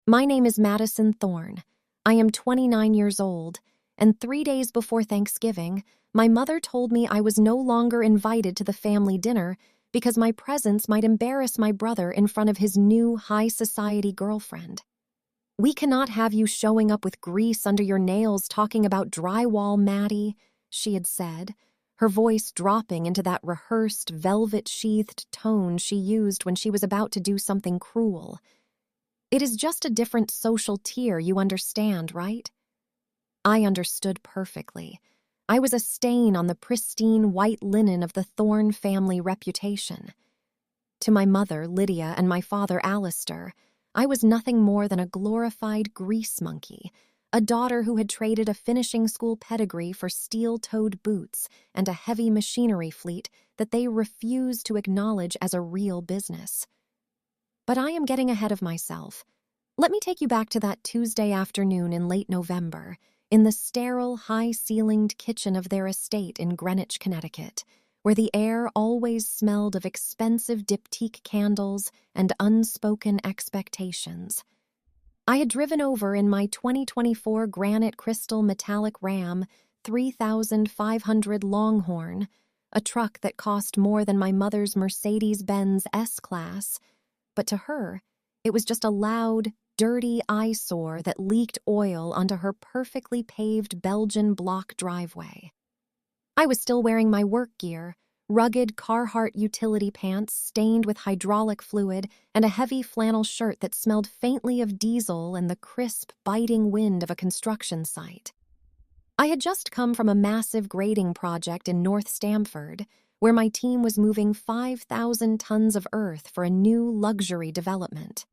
My name is Madison Thorne. I am 29 years old, and 3 days before Thanksgiving, my mother told me I was no longer invited to the family dinner because my presence might embarrass my brother in front of his new high society girlfriend. "We cannot have you showing up with grease under your nails talking about drywall, Maddie," she had said, her voice dropping into that rehearsed, velvet-sheathed tone she used when she was about to do something cruel. "It is just a different social tier, you understand, right?" I understood perfectly. I was a stain on the pristine white linen of the Thorne family reputation. To my mother, Lydia, and my father, Alistair, I was nothing more than a glorified grease monkey, a daughter who had traded a finishing school pedigree for steel-toed boots and a heavy machinery fleet that they refused to acknowledge as a real business. But I am getting ahead of myself. Let me take you back to that Tuesday afternoon in late November, in the sterile, high-ceilinged kitchen of their estate in Greenwich, Connecticut, where the air always smelled of expensive diptyque candles and unspoken expectations. I had driven over in my 2024 granite crystal metallic Ram 3500 Longhorn, a truck that cost more than my mother's Mercedes-Benz S-Class, but to her, it was just a loud, dirty eyesore that leaked oil onto her perfectly paved Belgian block driveway. I was still wearing my work gear, rugged Carhartt utility pants stained with hydraulic fluid and a heavy flannel shirt that smelled faintly of diesel and the crisp, biting wind of a construction site. I had just come from a massive grading project in North Stamford, where my team was moving 5,000 tons of earth for a new luxury development.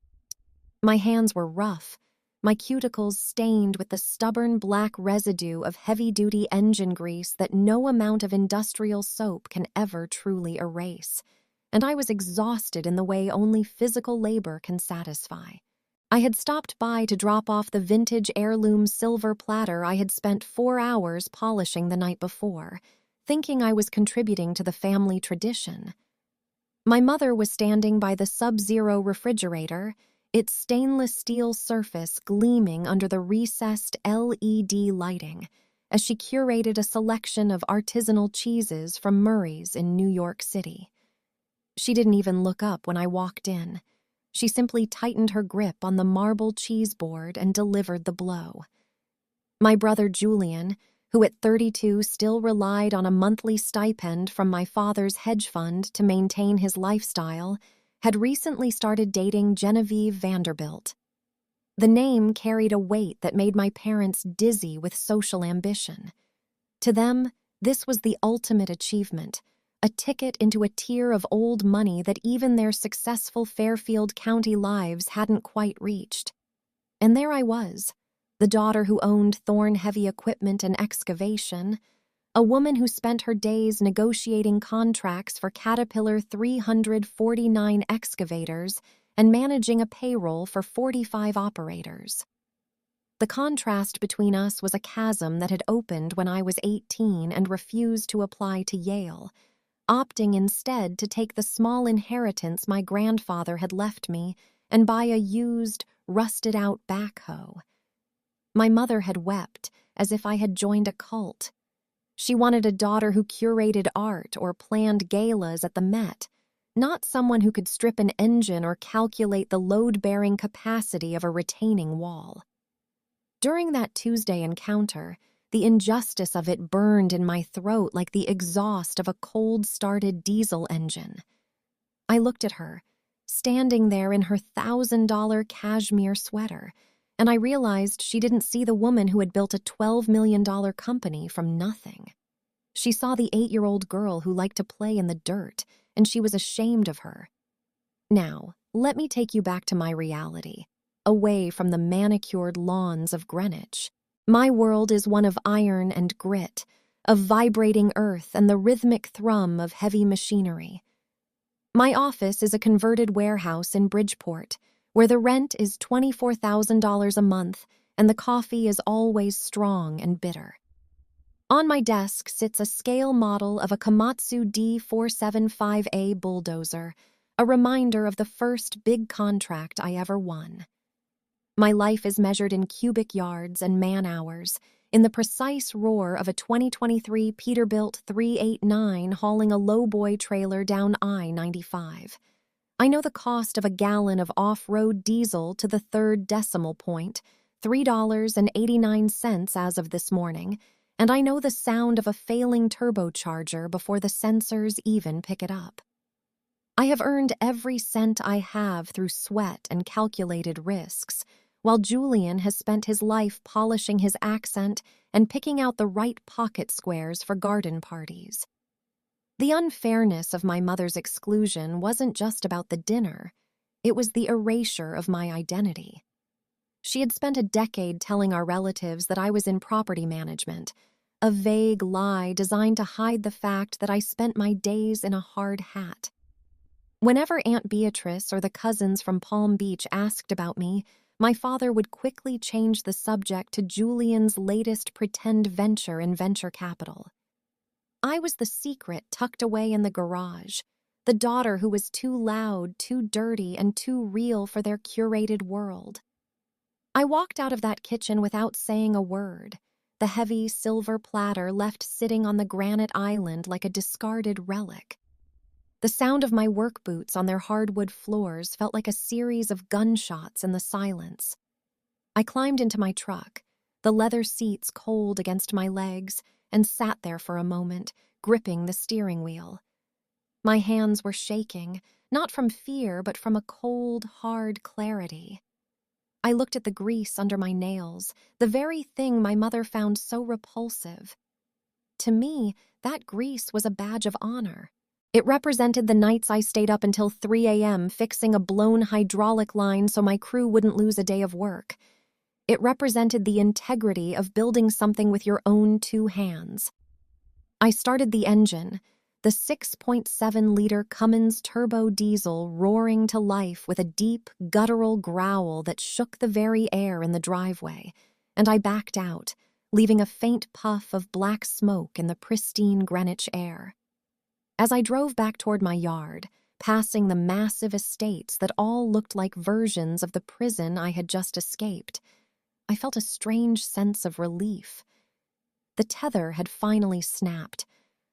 My hands were rough, my cuticles stained with the stubborn black residue of heavy-duty engine grease that no amount of industrial soap can ever truly erase, and I was exhausted in the way only physical labor can satisfy. I had stopped by to drop off the vintage heirloom silver platter I had spent 4 hours polishing the night before, thinking I was contributing to the family tradition. My mother was standing by the Sub-Zero refrigerator, its stainless steel surface gleaming under the recessed LED lighting, as she curated a selection of artisanal cheeses from Murray's in New York City. She didn't even look up when I walked in. She simply tightened her grip on the marble cheese board and delivered the blow. My brother Julian, who at 32 still relied on a monthly stipend from my father's hedge fund to maintain his lifestyle, had recently started dating Genevieve Vanderbilt. The name carried a weight that made my parents dizzy with social ambition. To them, this was the ultimate achievement, a ticket into a tier of old money that even their successful Fairfield County lives hadn't quite reached. And there I was, the daughter who owned Thorne Heavy Equipment and Excavation, a woman who spent her days negotiating contracts for Caterpillar 349 excavators and managing a payroll for 45 operators. The contrast between us was a chasm that had opened when I was 18 and refused to apply to Yale, opting instead to take the small inheritance my grandfather had left me and buy a used, rusted-out backhoe. My mother had wept as if I had joined a cult. She wanted a daughter who curated art or planned galas at the Met, not someone who could strip an engine or calculate the load-bearing capacity of a retaining wall. During that Tuesday encounter, the injustice of it burned in my throat like the exhaust of a cold-started diesel engine. I looked at her, standing there in her $1,000 cashmere sweater, and I realized she didn't see the woman who had built a $12 million company from nothing. She saw the 8-year-old girl who liked to play in the dirt, and she was ashamed of her. Now, let me take you back to my reality, away from the manicured lawns of Greenwich. My world is one of iron and grit, of vibrating earth and the rhythmic thrum of heavy machinery. My office is a converted warehouse in Bridgeport, where the rent is $24,000 a month and the coffee is always strong and bitter. On my desk sits a scale model of a Komatsu D475A bulldozer, a reminder of the first big contract I ever won. My life is measured in cubic yards and man-hours, in the precise roar of a 2023 Peterbilt 389 hauling a lowboy trailer down I-95. I know the cost of a gallon of off-road diesel to the third decimal point, $3.89 as of this morning, and I know the sound of a failing turbocharger before the sensors even pick it up. I have earned every cent I have through sweat and calculated risks, while Julian has spent his life polishing his accent and picking out the right pocket squares for garden parties. The unfairness of my mother's exclusion wasn't just about the dinner, it was the erasure of my identity. She had spent a decade telling our relatives that I was in property management, a vague lie designed to hide the fact that I spent my days in a hard hat. Whenever Aunt Beatrice or the cousins from Palm Beach asked about me, my father would quickly change the subject to Julian's latest pretend venture in venture capital. I was the secret tucked away in the garage, the daughter who was too loud, too dirty, and too real for their curated world. I walked out of that kitchen without saying a word, the heavy silver platter left sitting on the granite island like a discarded relic. The sound of my work boots on their hardwood floors felt like a series of gunshots in the silence. I climbed into my truck, the leather seats cold against my legs, and sat there for a moment, gripping the steering wheel. My hands were shaking, not from fear, but from a cold, hard clarity. I looked at the grease under my nails, the very thing my mother found so repulsive. To me, that grease was a badge of honor. It represented the nights I stayed up until 3 a.m. fixing a blown hydraulic line so my crew wouldn't lose a day of work. It represented the integrity of building something with your own two hands. I started the engine, the 6.7-liter Cummins turbo diesel roaring to life with a deep, guttural growl that shook the very air in the driveway, and I backed out, leaving a faint puff of black smoke in the pristine Greenwich air. As I drove back toward my yard, passing the massive estates that all looked like versions of the prison I had just escaped, I felt a strange sense of relief. The tether had finally snapped.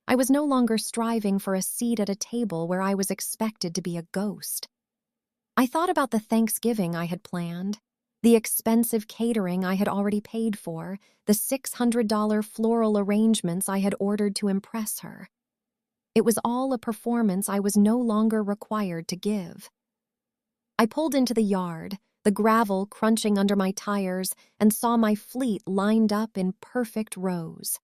I was no longer striving for a seat at a table where I was expected to be a ghost. I thought about the Thanksgiving I had planned, the expensive catering I had already paid for, the $600 floral arrangements I had ordered to impress her. It was all a performance I was no longer required to give. I pulled into the yard, the gravel crunching under my tires, and saw my fleet lined up in perfect rows.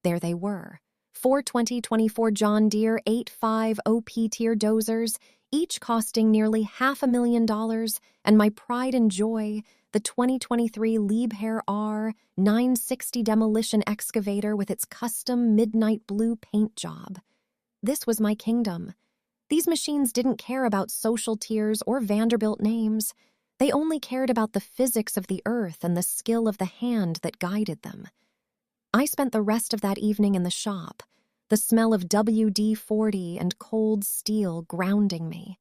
There they were, 4 2024 John Deere 8.5 OP tier dozers, each costing nearly $500,000, and my pride and joy, the 2023 Liebherr R 960 demolition excavator with its custom midnight blue paint job. This was my kingdom. These machines didn't care about social tiers or Vanderbilt names. They only cared about the physics of the earth and the skill of the hand that guided them. I spent the rest of that evening in the shop, the smell of WD-40 and cold steel grounding me.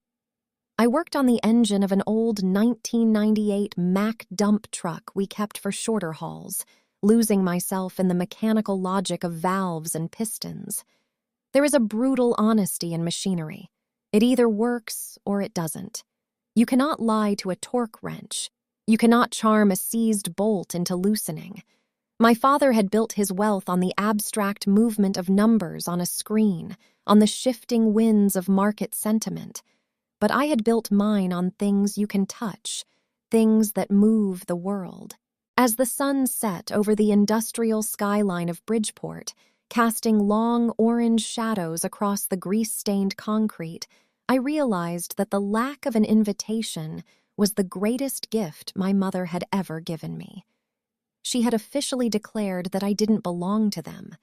I worked on the engine of an old 1998 Mack dump truck we kept for shorter hauls, losing myself in the mechanical logic of valves and pistons. There is a brutal honesty in machinery. It either works or it doesn't. You cannot lie to a torque wrench. You cannot charm a seized bolt into loosening. My father had built his wealth on the abstract movement of numbers on a screen, on the shifting winds of market sentiment. But I had built mine on things you can touch, things that move the world. As the sun set over the industrial skyline of Bridgeport, casting long orange shadows across the grease-stained concrete, I realized that the lack of an invitation was the greatest gift my mother had ever given me. She had officially declared that I didn't belong to them,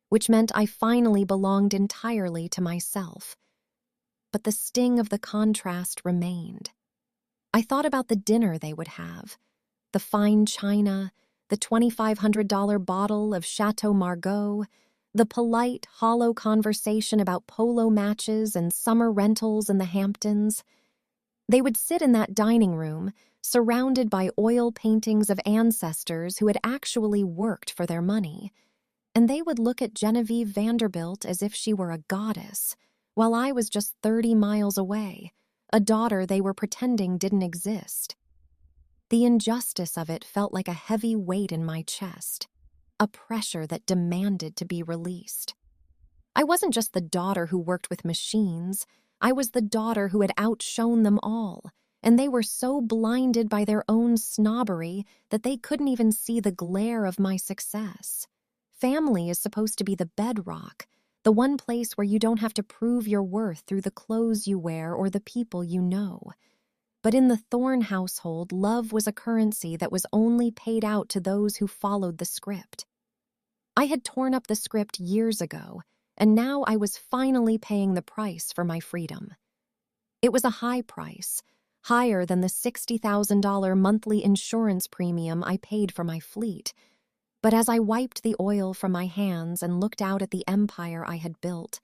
which meant I finally belonged entirely to myself. But the sting of the contrast remained. I thought about the dinner they would have, the fine china, the $2,500 bottle of Chateau Margaux, the polite, hollow conversation about polo matches and summer rentals in the Hamptons. They would sit in that dining room, surrounded by oil paintings of ancestors who had actually worked for their money, and they would look at Genevieve Vanderbilt as if she were a goddess, while I was just 30 miles away, a daughter they were pretending didn't exist. The injustice of it felt like a heavy weight in my chest, a pressure that demanded to be released. I wasn't just the daughter who worked with machines, I was the daughter who had outshone them all, and they were so blinded by their own snobbery that they couldn't even see the glare of my success. Family is supposed to be the bedrock, the one place where you don't have to prove your worth through the clothes you wear or the people you know. But in the Thorne household, love was a currency that was only paid out to those who followed the script. I had torn up the script years ago, and now I was finally paying the price for my freedom. It was a high price, higher than the $60,000 monthly insurance premium I paid for my fleet. But as I wiped the oil from my hands and looked out at the empire I had built,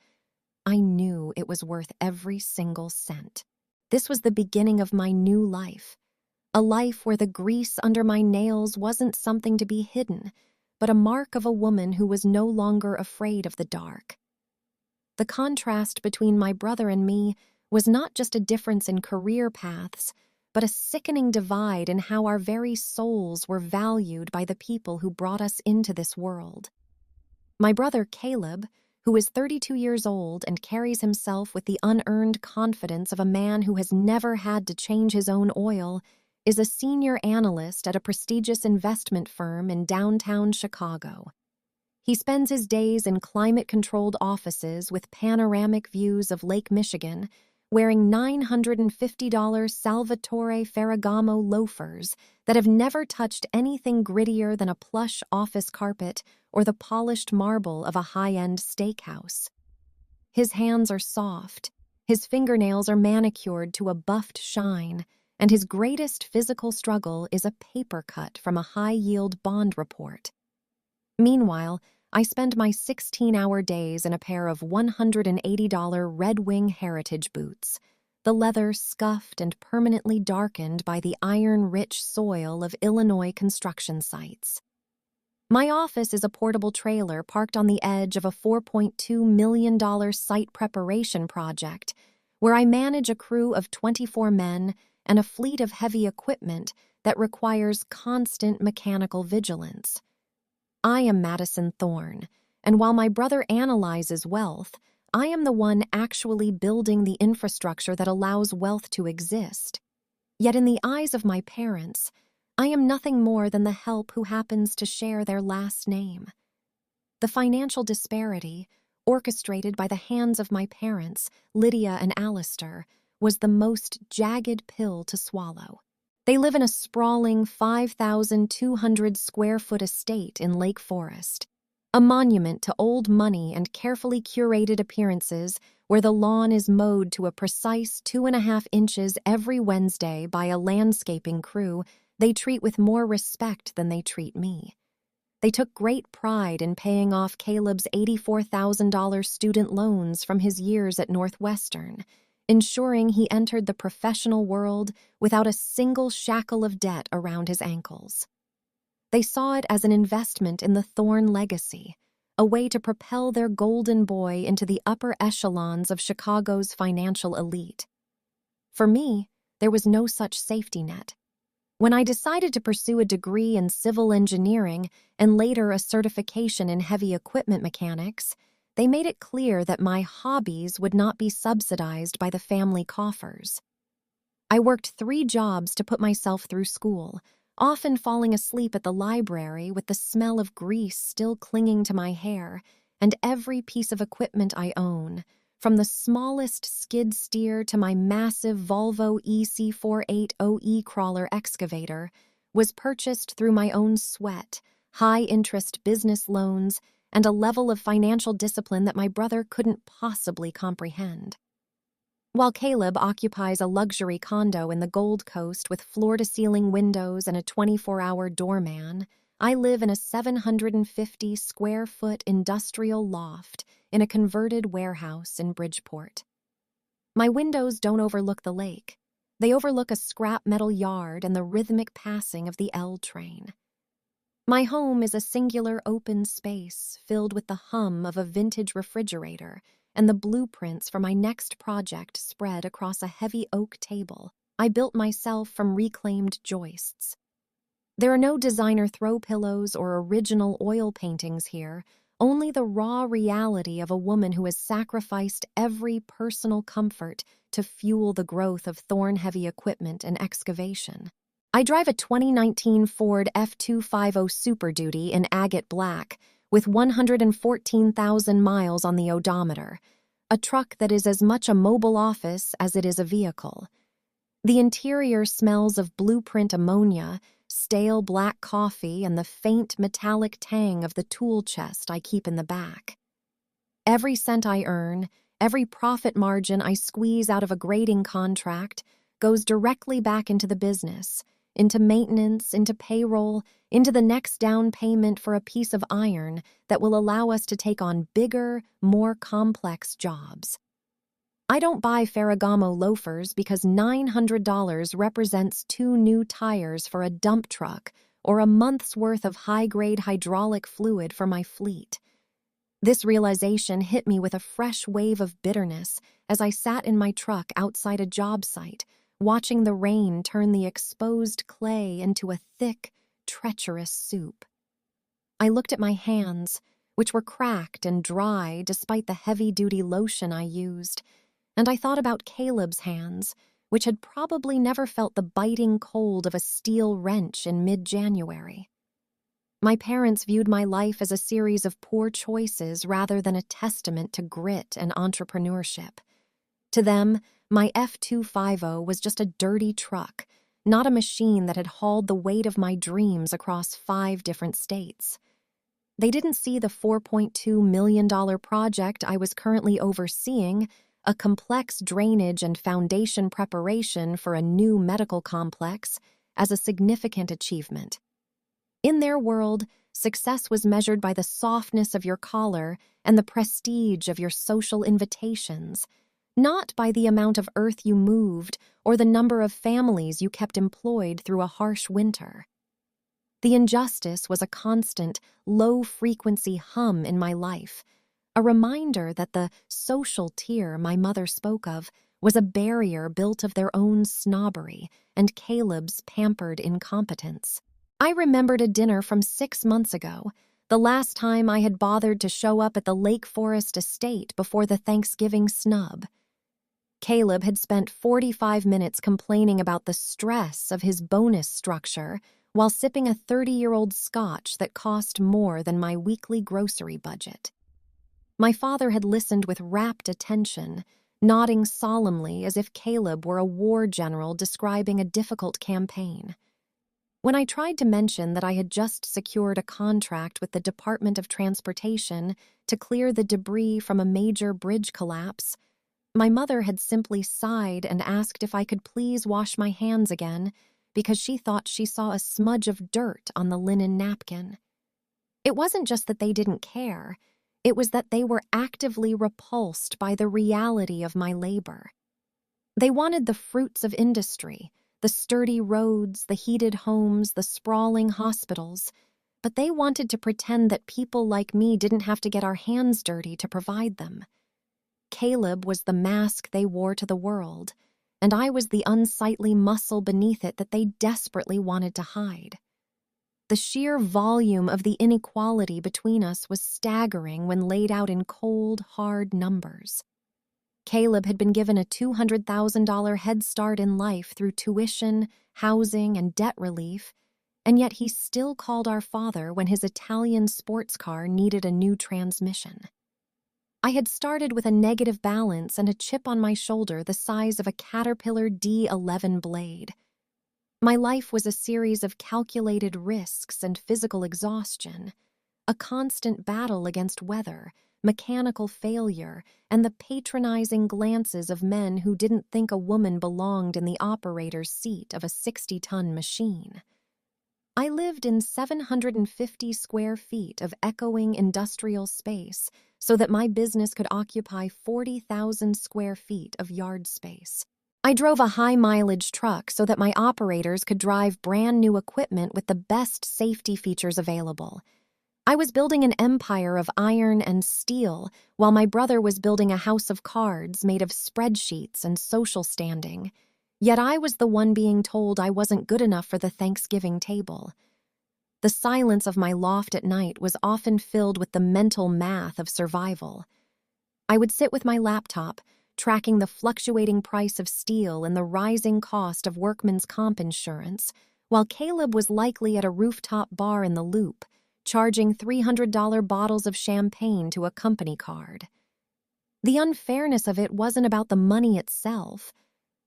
I knew it was worth every single cent. This was the beginning of my new life, a life where the grease under my nails wasn't something to be hidden, but a mark of a woman who was no longer afraid of the dark. The contrast between my brother and me was not just a difference in career paths, but a sickening divide in how our very souls were valued by the people who brought us into this world. My brother Caleb, who is 32 years old and carries himself with the unearned confidence of a man who has never had to change his own oil, is a senior analyst at a prestigious investment firm in downtown Chicago. He spends his days in climate-controlled offices with panoramic views of Lake Michigan, wearing $950 Salvatore Ferragamo loafers that have never touched anything grittier than a plush office carpet or the polished marble of a high-end steakhouse. His hands are soft, his fingernails are manicured to a buffed shine, and his greatest physical struggle is a paper cut from a high-yield bond report. Meanwhile, I spend my 16-hour days in a pair of $180 Red Wing Heritage boots, the leather scuffed and permanently darkened by the iron-rich soil of Illinois construction sites. My office is a portable trailer parked on the edge of a $4.2 million site preparation project, where I manage a crew of 24 men and a fleet of heavy equipment that requires constant mechanical vigilance. I am Madison Thorne, and while my brother analyzes wealth, I am the one actually building the infrastructure that allows wealth to exist. Yet in the eyes of my parents, I am nothing more than the help who happens to share their last name. The financial disparity, orchestrated by the hands of my parents, Lydia and Alistair, was the most jagged pill to swallow. They live in a sprawling 5,200-square-foot estate in Lake Forest, a monument to old money and carefully curated appearances where the lawn is mowed to a precise 2.5 inches every Wednesday by a landscaping crew they treat with more respect than they treat me. They took great pride in paying off Caleb's $84,000 student loans from his years at Northwestern, ensuring he entered the professional world without a single shackle of debt around his ankles. They saw it as an investment in the Thorne legacy, a way to propel their golden boy into the upper echelons of Chicago's financial elite. For me, there was no such safety net. When I decided to pursue a degree in civil engineering and later a certification in heavy equipment mechanics, they made it clear that my hobbies would not be subsidized by the family coffers. I worked 3 jobs to put myself through school, often falling asleep at the library with the smell of grease still clinging to my hair, and every piece of equipment I own, from the smallest skid steer to my massive Volvo EC480E crawler excavator, was purchased through my own sweat, high-interest business loans, and a level of financial discipline that my brother couldn't possibly comprehend. While Caleb occupies a luxury condo in the Gold Coast with floor-to-ceiling windows and a 24-hour doorman, I live in a 750-square-foot industrial loft in a converted warehouse in Bridgeport. My windows don't overlook the lake. They overlook a scrap metal yard and the rhythmic passing of the L train. My home is a singular open space filled with the hum of a vintage refrigerator and the blueprints for my next project spread across a heavy oak table I built myself from reclaimed joists. There are no designer throw pillows or original oil paintings here, only the raw reality of a woman who has sacrificed every personal comfort to fuel the growth of thorn-heavy equipment and excavation. I drive a 2019 Ford F250 Super Duty in agate black with 114,000 miles on the odometer, a truck that is as much a mobile office as it is a vehicle. The interior smells of blueprint ammonia, stale black coffee, and the faint metallic tang of the tool chest I keep in the back. Every cent I earn, every profit margin I squeeze out of a grading contract goes directly back into the business, into maintenance, into payroll, into the next down payment for a piece of iron that will allow us to take on bigger, more complex jobs. I don't buy Ferragamo loafers because $900 represents 2 new tires for a dump truck or a month's worth of high-grade hydraulic fluid for my fleet. This realization hit me with a fresh wave of bitterness as I sat in my truck outside a job site, watching the rain turn the exposed clay into a thick, treacherous soup. I looked at my hands, which were cracked and dry despite the heavy-duty lotion I used, and I thought about Caleb's hands, which had probably never felt the biting cold of a steel wrench in mid-January. My parents viewed my life as a series of poor choices rather than a testament to grit and entrepreneurship. To them, my F250 was just a dirty truck, not a machine that had hauled the weight of my dreams across 5 different states. They didn't see the $4.2 million project I was currently overseeing, a complex drainage and foundation preparation for a new medical complex, as a significant achievement. In their world, success was measured by the softness of your collar and the prestige of your social invitations, not by the amount of earth you moved or the number of families you kept employed through a harsh winter. The injustice was a constant, low-frequency hum in my life, a reminder that the social tier my mother spoke of was a barrier built of their own snobbery and Caleb's pampered incompetence. I remembered a dinner from 6 months ago, the last time I had bothered to show up at the Lake Forest estate before the Thanksgiving snub. Caleb had spent 45 minutes complaining about the stress of his bonus structure while sipping a 30-year-old scotch that cost more than my weekly grocery budget. My father had listened with rapt attention, nodding solemnly as if Caleb were a war general describing a difficult campaign. When I tried to mention that I had just secured a contract with the Department of Transportation to clear the debris from a major bridge collapse, my mother had simply sighed and asked if I could please wash my hands again because she thought she saw a smudge of dirt on the linen napkin. It wasn't just that they didn't care. It was that they were actively repulsed by the reality of my labor. They wanted the fruits of industry, the sturdy roads, the heated homes, the sprawling hospitals, but they wanted to pretend that people like me didn't have to get our hands dirty to provide them. Caleb was the mask they wore to the world, and I was the unsightly muscle beneath it that they desperately wanted to hide. The sheer volume of the inequality between us was staggering when laid out in cold, hard numbers. Caleb had been given a $200,000 head start in life through tuition, housing, and debt relief, and yet he still called our father when his Italian sports car needed a new transmission. I had started with a negative balance and a chip on my shoulder the size of a Caterpillar D11 blade. My life was a series of calculated risks and physical exhaustion, a constant battle against weather, mechanical failure, and the patronizing glances of men who didn't think a woman belonged in the operator's seat of a 60-ton machine. I lived in 750 square feet of echoing industrial space so that my business could occupy 40,000 square feet of yard space. I drove a high-mileage truck so that my operators could drive brand-new equipment with the best safety features available. I was building an empire of iron and steel, while my brother was building a house of cards made of spreadsheets and social standing. Yet I was the one being told I wasn't good enough for the Thanksgiving table. The silence of my loft at night was often filled with the mental math of survival. I would sit with my laptop, tracking the fluctuating price of steel and the rising cost of workman's comp insurance, while Caleb was likely at a rooftop bar in the Loop, charging $300 bottles of champagne to a company card. The unfairness of it wasn't about the money itself.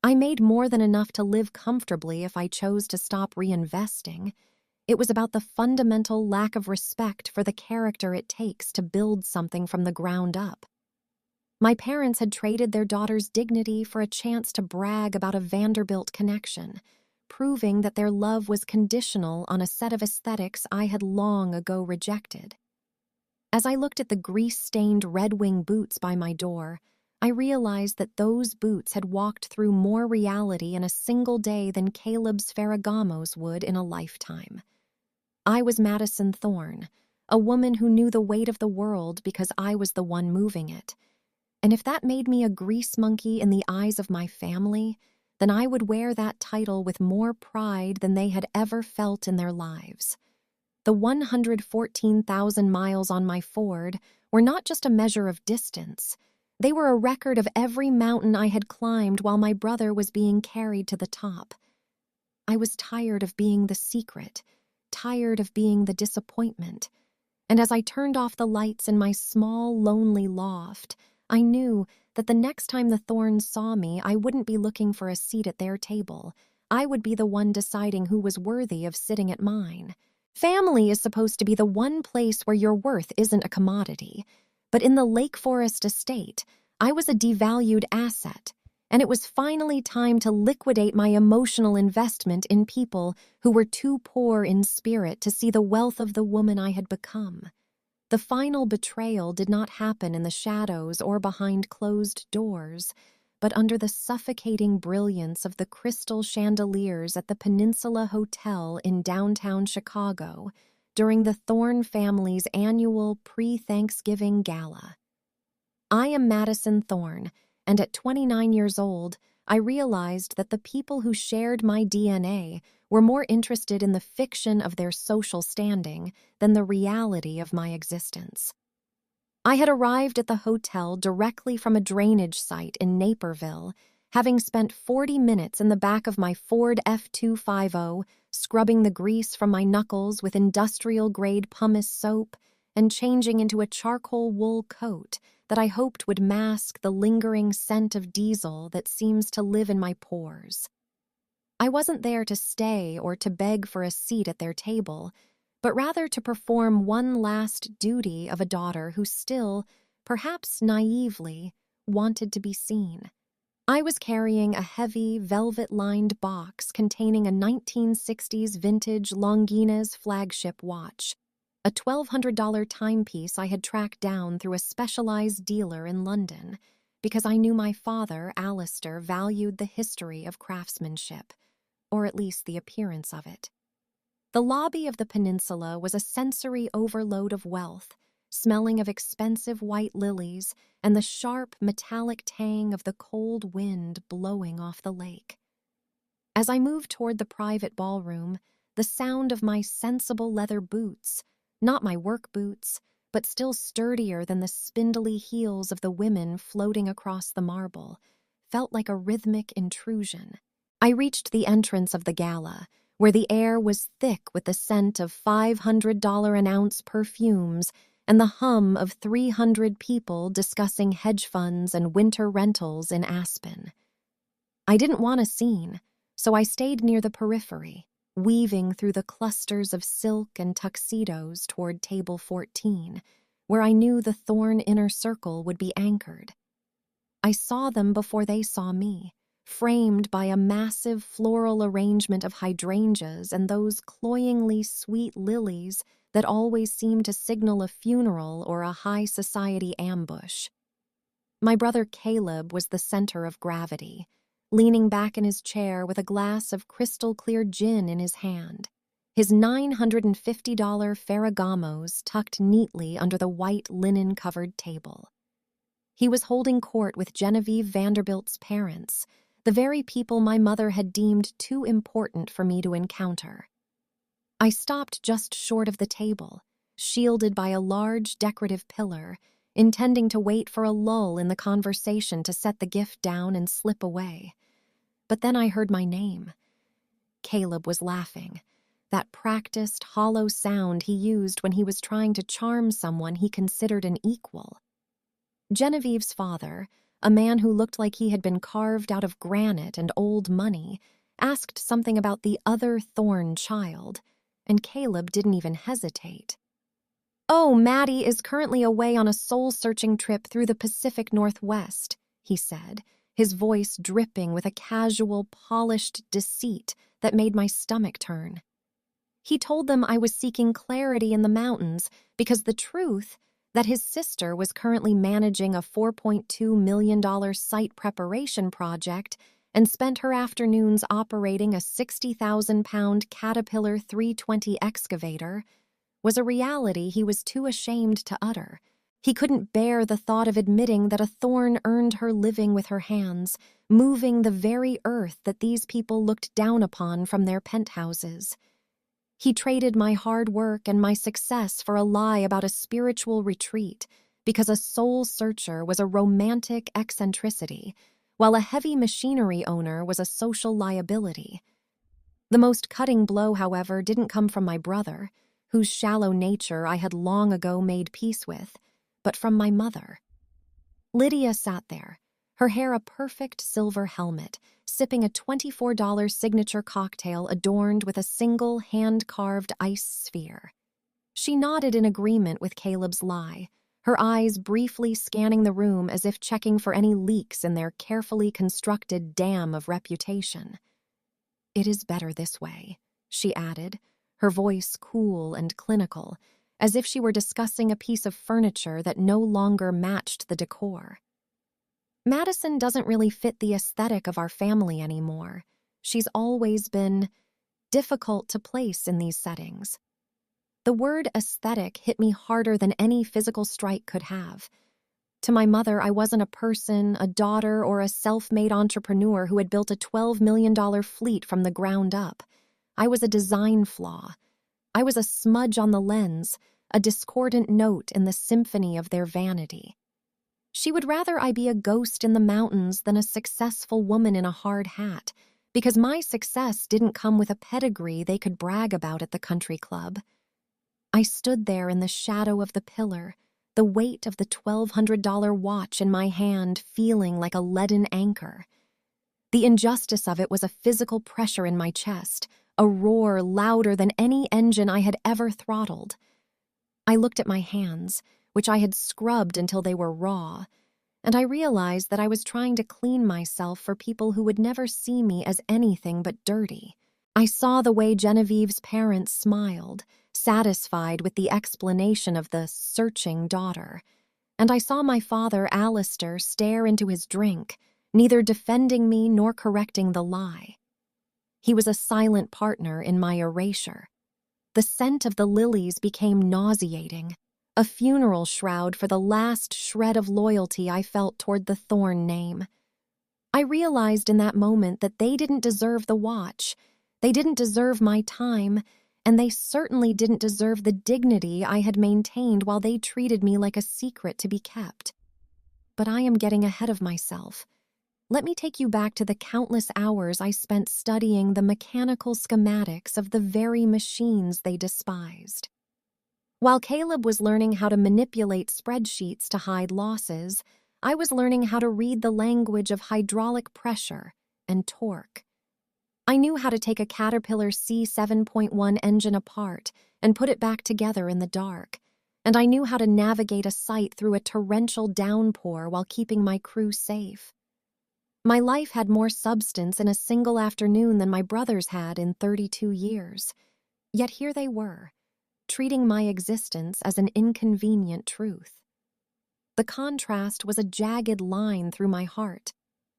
I made more than enough to live comfortably if I chose to stop reinvesting. It was about the fundamental lack of respect for the character it takes to build something from the ground up. My parents had traded their daughter's dignity for a chance to brag about a Vanderbilt connection, proving that their love was conditional on a set of aesthetics I had long ago rejected. As I looked at the grease-stained Red Wing boots by my door, I realized that those boots had walked through more reality in a single day than Caleb's Ferragamos would in a lifetime. I was Madison Thorne, a woman who knew the weight of the world because I was the one moving it. And if that made me a grease monkey in the eyes of my family, then I would wear that title with more pride than they had ever felt in their lives. The 114,000 miles on my Ford were not just a measure of distance. They were a record of every mountain I had climbed while my brother was being carried to the top. I was tired of being the secret, tired of being the disappointment. And as I turned off the lights in my small, lonely loft, I knew that the next time the Thorns saw me, I wouldn't be looking for a seat at their table. I would be the one deciding who was worthy of sitting at mine. Family is supposed to be the one place where your worth isn't a commodity. But in the Lake Forest estate, I was a devalued asset, and it was finally time to liquidate my emotional investment in people who were too poor in spirit to see the wealth of the woman I had become. The final betrayal did not happen in the shadows or behind closed doors, but under the suffocating brilliance of the crystal chandeliers at the Peninsula Hotel in downtown Chicago during the Thorne family's annual pre-Thanksgiving gala. I am Madison Thorne, and at 29 years old, I realized that the people who shared my DNA were more interested in the fiction of their social standing than the reality of my existence. I had arrived at the hotel directly from a drainage site in Naperville, having spent 40 minutes in the back of my Ford F250, scrubbing the grease from my knuckles with industrial-grade pumice soap and changing into a charcoal wool coat that I hoped would mask the lingering scent of diesel that seems to live in my pores. I wasn't there to stay or to beg for a seat at their table, but rather to perform one last duty of a daughter who still, perhaps naively, wanted to be seen. I was carrying a heavy, velvet-lined box containing a 1960s vintage Longines flagship watch, a $1,200 timepiece I had tracked down through a specialized dealer in London, because I knew my father, Alistair, valued the history of craftsmanship, or at least the appearance of it. The lobby of the Peninsula was a sensory overload of wealth, smelling of expensive white lilies and the sharp, metallic tang of the cold wind blowing off the lake. As I moved toward the private ballroom, the sound of my sensible leather boots, not my work boots, but still sturdier than the spindly heels of the women floating across the marble, felt like a rhythmic intrusion. I reached the entrance of the gala, where the air was thick with the scent of $500 an ounce perfumes and the hum of 300 people discussing hedge funds and winter rentals in Aspen. I didn't want a scene, so I stayed near the periphery, weaving through the clusters of silk and tuxedos toward table 14, where I knew the Thorne inner circle would be anchored. I saw them before they saw me, framed by a massive floral arrangement of hydrangeas and those cloyingly sweet lilies that always seem to signal a funeral or a high society ambush. My brother Caleb was the center of gravity, leaning back in his chair with a glass of crystal-clear gin in his hand, his $950 Ferragamos tucked neatly under the white linen-covered table. He was holding court with Genevieve Vanderbilt's parents, the very people my mother had deemed too important for me to encounter. I stopped just short of the table, shielded by a large decorative pillar, intending to wait for a lull in the conversation to set the gift down and slip away. But then I heard my name. Caleb was laughing, that practiced, hollow sound he used when he was trying to charm someone he considered an equal. Genevieve's father, a man who looked like he had been carved out of granite and old money, asked something about the other Thorne child, and Caleb didn't even hesitate. "Oh, Maddie is currently away on a soul-searching trip through the Pacific Northwest," he said, his voice dripping with a casual, polished deceit that made my stomach turn. He told them I was seeking clarity in the mountains because the truth, that his sister was currently managing a $4.2 million site preparation project and spent her afternoons operating a 60,000-pound Caterpillar 320 excavator, was a reality he was too ashamed to utter. He couldn't bear the thought of admitting that a Thorne earned her living with her hands, moving the very earth that these people looked down upon from their penthouses. He traded my hard work and my success for a lie about a spiritual retreat because a soul searcher was a romantic eccentricity, while a heavy machinery owner was a social liability. The most cutting blow, however, didn't come from my brother, whose shallow nature I had long ago made peace with, but from my mother. Lydia sat there, her hair a perfect silver helmet, sipping a $24 signature cocktail adorned with a single hand-carved ice sphere. She nodded in agreement with Caleb's lie, her eyes briefly scanning the room as if checking for any leaks in their carefully constructed dam of reputation. "It is better this way," she added, her voice cool and clinical, as if she were discussing a piece of furniture that no longer matched the decor. "Madison doesn't really fit the aesthetic of our family anymore. She's always been difficult to place in these settings." The word aesthetic hit me harder than any physical strike could have. To my mother, I wasn't a person, a daughter, or a self-made entrepreneur who had built a $12 million fleet from the ground up. I was a design flaw. I was a smudge on the lens, a discordant note in the symphony of their vanity. She would rather I be a ghost in the mountains than a successful woman in a hard hat, because my success didn't come with a pedigree they could brag about at the country club. I stood there in the shadow of the pillar, the weight of the $1,200 watch in my hand feeling like a leaden anchor. The injustice of it was a physical pressure in my chest, a roar louder than any engine I had ever throttled. I looked at my hands, which I had scrubbed until they were raw, and I realized that I was trying to clean myself for people who would never see me as anything but dirty. I saw the way Genevieve's parents smiled, satisfied with the explanation of the searching daughter, and I saw my father, Alistair, stare into his drink, neither defending me nor correcting the lie. He was a silent partner in my erasure. The scent of the lilies became nauseating, a funeral shroud for the last shred of loyalty I felt toward the Thorne name. I realized in that moment that they didn't deserve the watch, they didn't deserve my time, and they certainly didn't deserve the dignity I had maintained while they treated me like a secret to be kept. But I am getting ahead of myself. Let me take you back to the countless hours I spent studying the mechanical schematics of the very machines they despised. While Caleb was learning how to manipulate spreadsheets to hide losses, I was learning how to read the language of hydraulic pressure and torque. I knew how to take a Caterpillar C7.1 engine apart and put it back together in the dark, and I knew how to navigate a site through a torrential downpour while keeping my crew safe. My life had more substance in a single afternoon than my brother's had in 32 years. Yet here they were, treating my existence as an inconvenient truth. The contrast was a jagged line through my heart.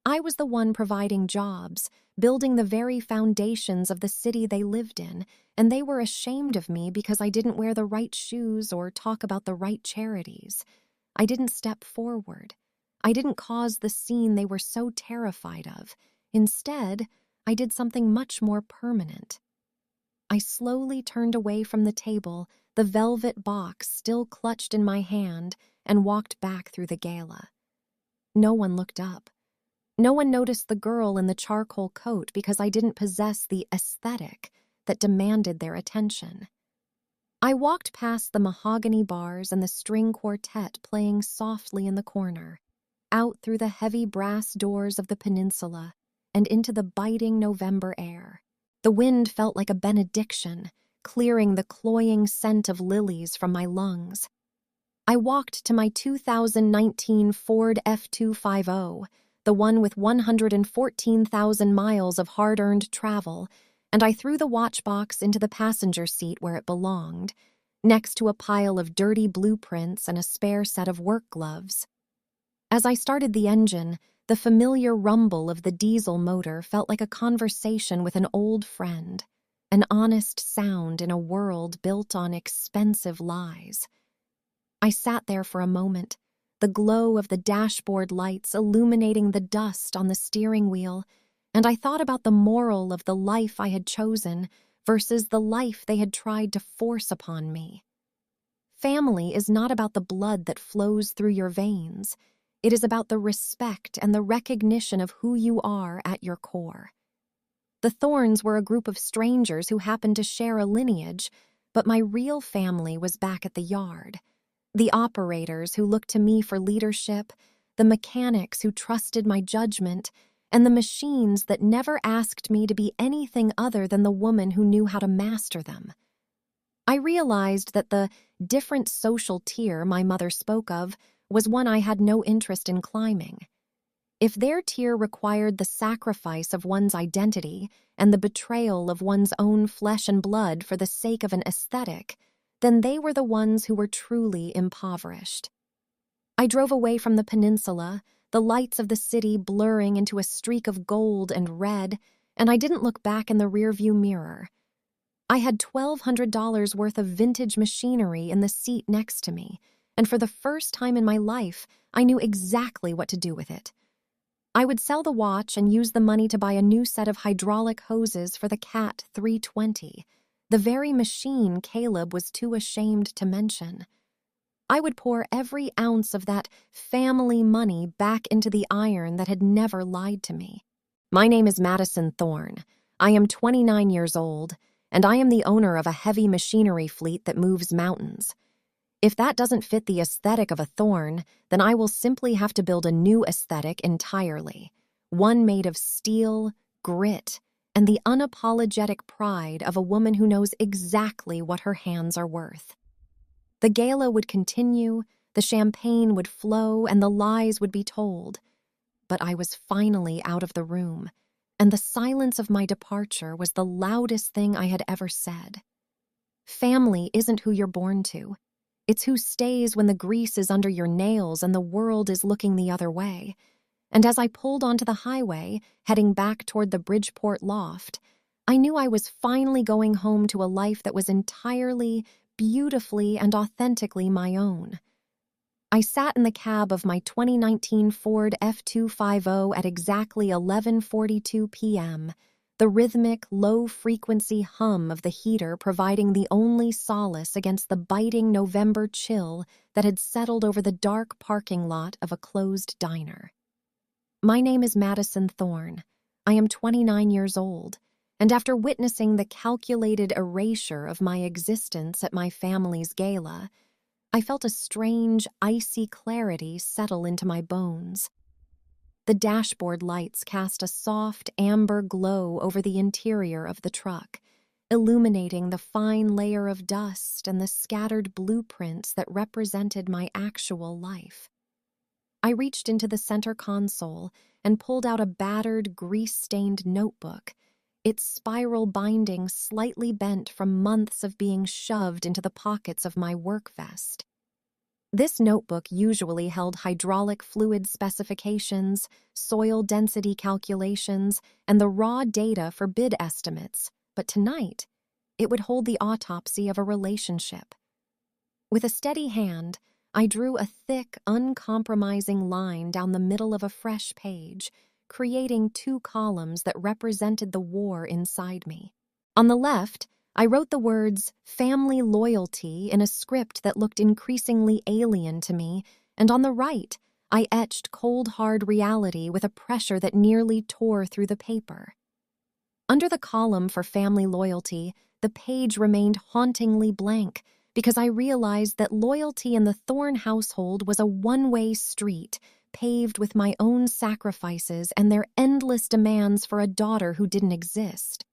I was the one providing jobs, building the very foundations of the city they lived in, and they were ashamed of me because I didn't wear the right shoes or talk about the right charities. I didn't step forward. I didn't cause the scene they were so terrified of. Instead, I did something much more permanent. I slowly turned away from the table, the velvet box still clutched in my hand, and walked back through the gala. No one looked up. No one noticed the girl in the charcoal coat because I didn't possess the aesthetic that demanded their attention. I walked past the mahogany bars and the string quartet playing softly in the corner, out through the heavy brass doors of the peninsula and into the biting November air. The wind felt like a benediction, clearing the cloying scent of lilies from my lungs. I walked to my 2019 Ford F250, the one with 114,000 miles of hard-earned travel, and I threw the watch box into the passenger seat where it belonged, next to a pile of dirty blueprints and a spare set of work gloves. As I started the engine, the familiar rumble of the diesel motor felt like a conversation with an old friend, an honest sound in a world built on expensive lies. I sat there for a moment, the glow of the dashboard lights illuminating the dust on the steering wheel, and I thought about the moral of the life I had chosen versus the life they had tried to force upon me. Family is not about the blood that flows through your veins. It is about the respect and the recognition of who you are at your core. The Thorns were a group of strangers who happened to share a lineage, but my real family was back at the yard. The operators who looked to me for leadership, the mechanics who trusted my judgment, and the machines that never asked me to be anything other than the woman who knew how to master them. I realized that the different social tier my mother spoke of was one I had no interest in climbing. If their tier required the sacrifice of one's identity and the betrayal of one's own flesh and blood for the sake of an aesthetic, then they were the ones who were truly impoverished. I drove away from the peninsula, the lights of the city blurring into a streak of gold and red, and I didn't look back in the rearview mirror. I had $1,200 worth of vintage machinery in the seat next to me, and for the first time in my life, I knew exactly what to do with it. I would sell the watch and use the money to buy a new set of hydraulic hoses for the Cat 320, the very machine Caleb was too ashamed to mention. I would pour every ounce of that family money back into the iron that had never lied to me. My name is Madison Thorne. I am 29 years old, and I am the owner of a heavy machinery fleet that moves mountains. If that doesn't fit the aesthetic of a Thorne, then I will simply have to build a new aesthetic entirely, one made of steel, grit, and the unapologetic pride of a woman who knows exactly what her hands are worth. The gala would continue, the champagne would flow, and the lies would be told. But I was finally out of the room, and the silence of my departure was the loudest thing I had ever said. Family isn't who you're born to. It's who stays when the grease is under your nails and the world is looking the other way. And as I pulled onto the highway, heading back toward the Bridgeport loft, I knew I was finally going home to a life that was entirely, beautifully, and authentically my own. I sat in the cab of my 2019 Ford F250 at exactly 11:42 p.m., the rhythmic, low-frequency hum of the heater providing the only solace against the biting November chill that had settled over the dark parking lot of a closed diner. My name is Madison Thorne. I am 29 years old, and after witnessing the calculated erasure of my existence at my family's gala, I felt a strange, icy clarity settle into my bones. The dashboard lights cast a soft, amber glow over the interior of the truck, illuminating the fine layer of dust and the scattered blueprints that represented my actual life. I reached into the center console and pulled out a battered, grease-stained notebook, its spiral binding slightly bent from months of being shoved into the pockets of my work vest. This notebook usually held hydraulic fluid specifications, soil density calculations, and the raw data for bid estimates, but tonight, it would hold the autopsy of a relationship. With a steady hand, I drew a thick, uncompromising line down the middle of a fresh page, creating two columns that represented the war inside me. On the left, I wrote the words family loyalty in a script that looked increasingly alien to me, and on the right, I etched cold hard reality with a pressure that nearly tore through the paper. Under the column for family loyalty, the page remained hauntingly blank because I realized that loyalty in the Thorne household was a one-way street, paved with my own sacrifices and their endless demands for a daughter who didn't exist.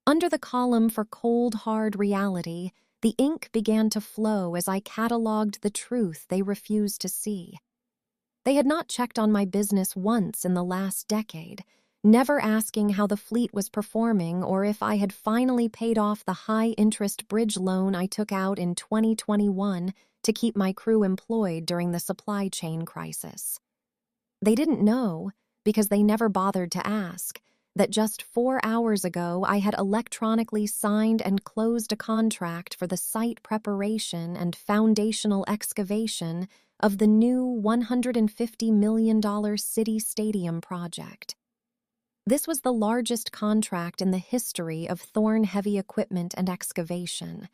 Under the column for cold, hard reality, the ink began to flow as I cataloged the truth they refused to see. They had not checked on my business once in the last decade, never asking how the fleet was performing or if I had finally paid off the high-interest bridge loan I took out in 2021 to keep my crew employed during the supply chain crisis. They didn't know, because they never bothered to ask, that just 4 hours ago I had electronically signed and closed a contract for the site preparation and foundational excavation of the new $150 million city stadium project. This was the largest contract in the history of Thorne Heavy Equipment and Excavation,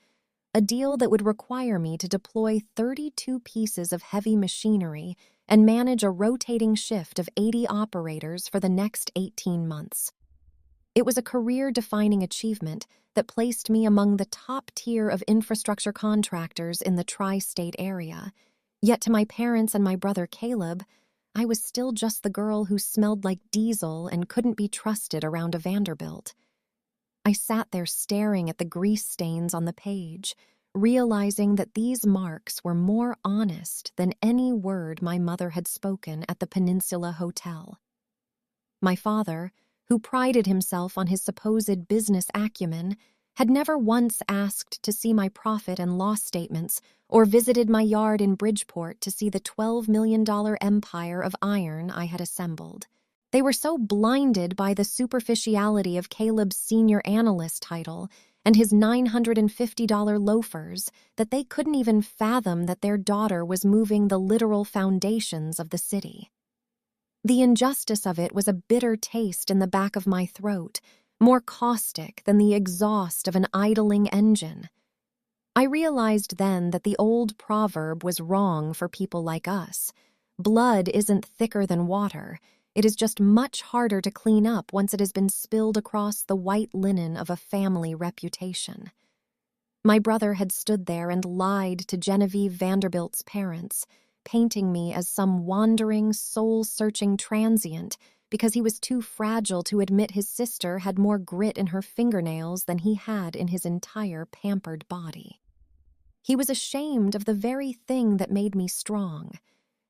a deal that would require me to deploy 32 pieces of heavy machinery and manage a rotating shift of 80 operators for the next 18 months. It was a career-defining achievement that placed me among the top tier of infrastructure contractors in the tri-state area, yet to my parents and my brother Caleb, I was still just the girl who smelled like diesel and couldn't be trusted around a Vanderbilt. I sat there staring at the grease stains on the page, realizing that these marks were more honest than any word my mother had spoken at the Peninsula Hotel. My father, who prided himself on his supposed business acumen, had never once asked to see my profit and loss statements or visited my yard in Bridgeport to see the $12 million empire of iron I had assembled. They were so blinded by the superficiality of Caleb's senior analyst title and his $950 loafers that they couldn't even fathom that their daughter was moving the literal foundations of the city. The injustice of it was a bitter taste in the back of my throat, more caustic than the exhaust of an idling engine. I realized then that the old proverb was wrong for people like us. Blood isn't thicker than water. It is just much harder to clean up once it has been spilled across the white linen of a family reputation. My brother had stood there and lied to Genevieve Vanderbilt's parents, painting me as some wandering, soul-searching transient because he was too fragile to admit his sister had more grit in her fingernails than he had in his entire pampered body. He was ashamed of the very thing that made me strong,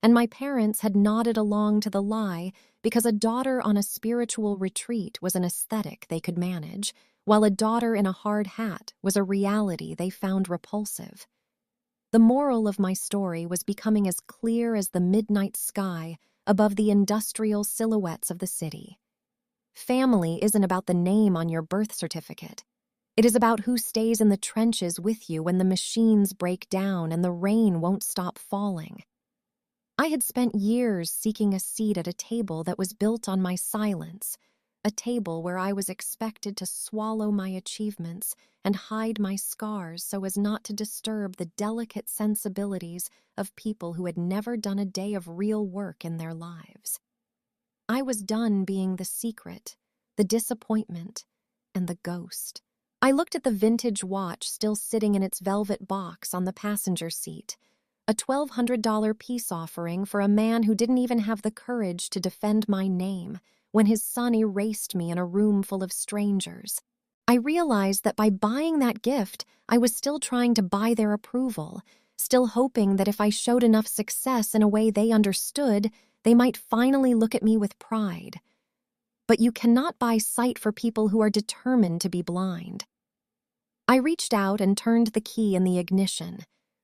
and my parents had nodded along to the lie because a daughter on a spiritual retreat was an aesthetic they could manage, while a daughter in a hard hat was a reality they found repulsive. The moral of my story was becoming as clear as the midnight sky above the industrial silhouettes of the city. Family isn't about the name on your birth certificate. It is about who stays in the trenches with you when the machines break down and the rain won't stop falling. I had spent years seeking a seat at a table that was built on my silence, a table where I was expected to swallow my achievements and hide my scars so as not to disturb the delicate sensibilities of people who had never done a day of real work in their lives. I was done being the secret, the disappointment, and the ghost. I looked at the vintage watch still sitting in its velvet box on the passenger seat, a $1,200 peace offering for a man who didn't even have the courage to defend my name when his son erased me in a room full of strangers. I realized that by buying that gift, I was still trying to buy their approval, still hoping that if I showed enough success in a way they understood, they might finally look at me with pride. But you cannot buy sight for people who are determined to be blind. I reached out and turned the key in the ignition.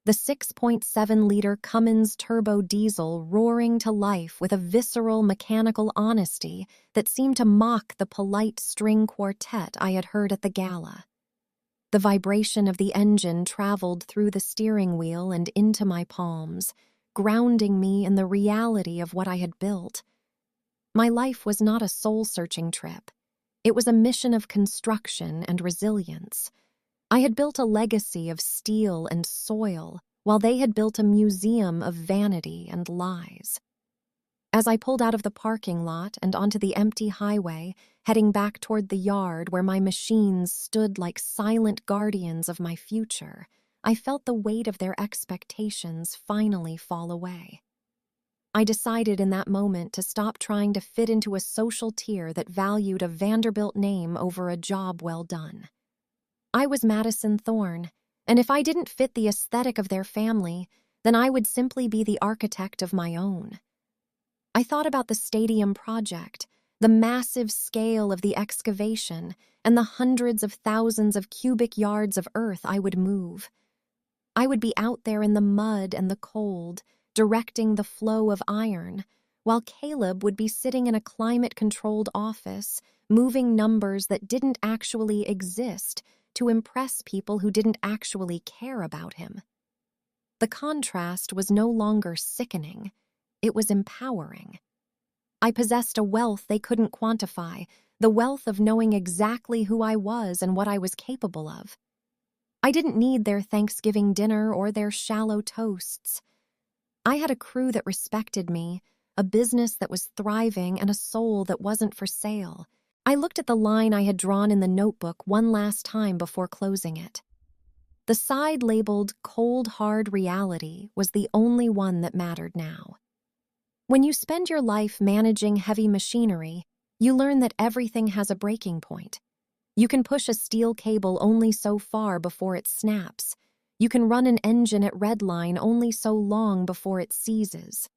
The 6.7-liter Cummins turbo diesel roaring to life with a visceral mechanical honesty that seemed to mock the polite string quartet I had heard at the gala. The vibration of the engine traveled through the steering wheel and into my palms, grounding me in the reality of what I had built. My life was not a soul-searching trip. It was a mission of construction and resilience. I had built a legacy of steel and soil, while they had built a museum of vanity and lies. As I pulled out of the parking lot and onto the empty highway, heading back toward the yard where my machines stood like silent guardians of my future, I felt the weight of their expectations finally fall away. I decided in that moment to stop trying to fit into a social tier that valued a Vanderbilt name over a job well done. I was Madison Thorne, and if I didn't fit the aesthetic of their family, then I would simply be the architect of my own. I thought about the stadium project, the massive scale of the excavation, and the hundreds of thousands of cubic yards of earth I would move. I would be out there in the mud and the cold, directing the flow of iron, while Caleb would be sitting in a climate-controlled office, moving numbers that didn't actually exist to impress people who didn't actually care about him. The contrast was no longer sickening. It was empowering. I possessed a wealth they couldn't quantify, the wealth of knowing exactly who I was and what I was capable of. I didn't need their Thanksgiving dinner or their shallow toasts. I had a crew that respected me, a business that was thriving, and a soul that wasn't for sale. I looked at the line I had drawn in the notebook one last time before closing it. The side labeled "Cold Hard Reality" was the only one that mattered now. When you spend your life managing heavy machinery, you learn that everything has a breaking point. You can push a steel cable only so far before it snaps. You can run an engine at redline only so long before it seizes.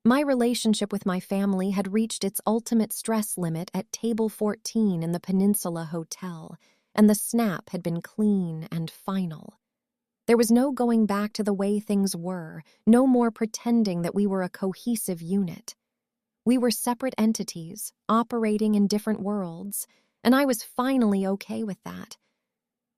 My relationship with my family had reached its ultimate stress limit at Table 14 in the Peninsula Hotel, and the snap had been clean and final. There was no going back to the way things were, no more pretending that we were a cohesive unit. We were separate entities, operating in different worlds, and I was finally okay with that.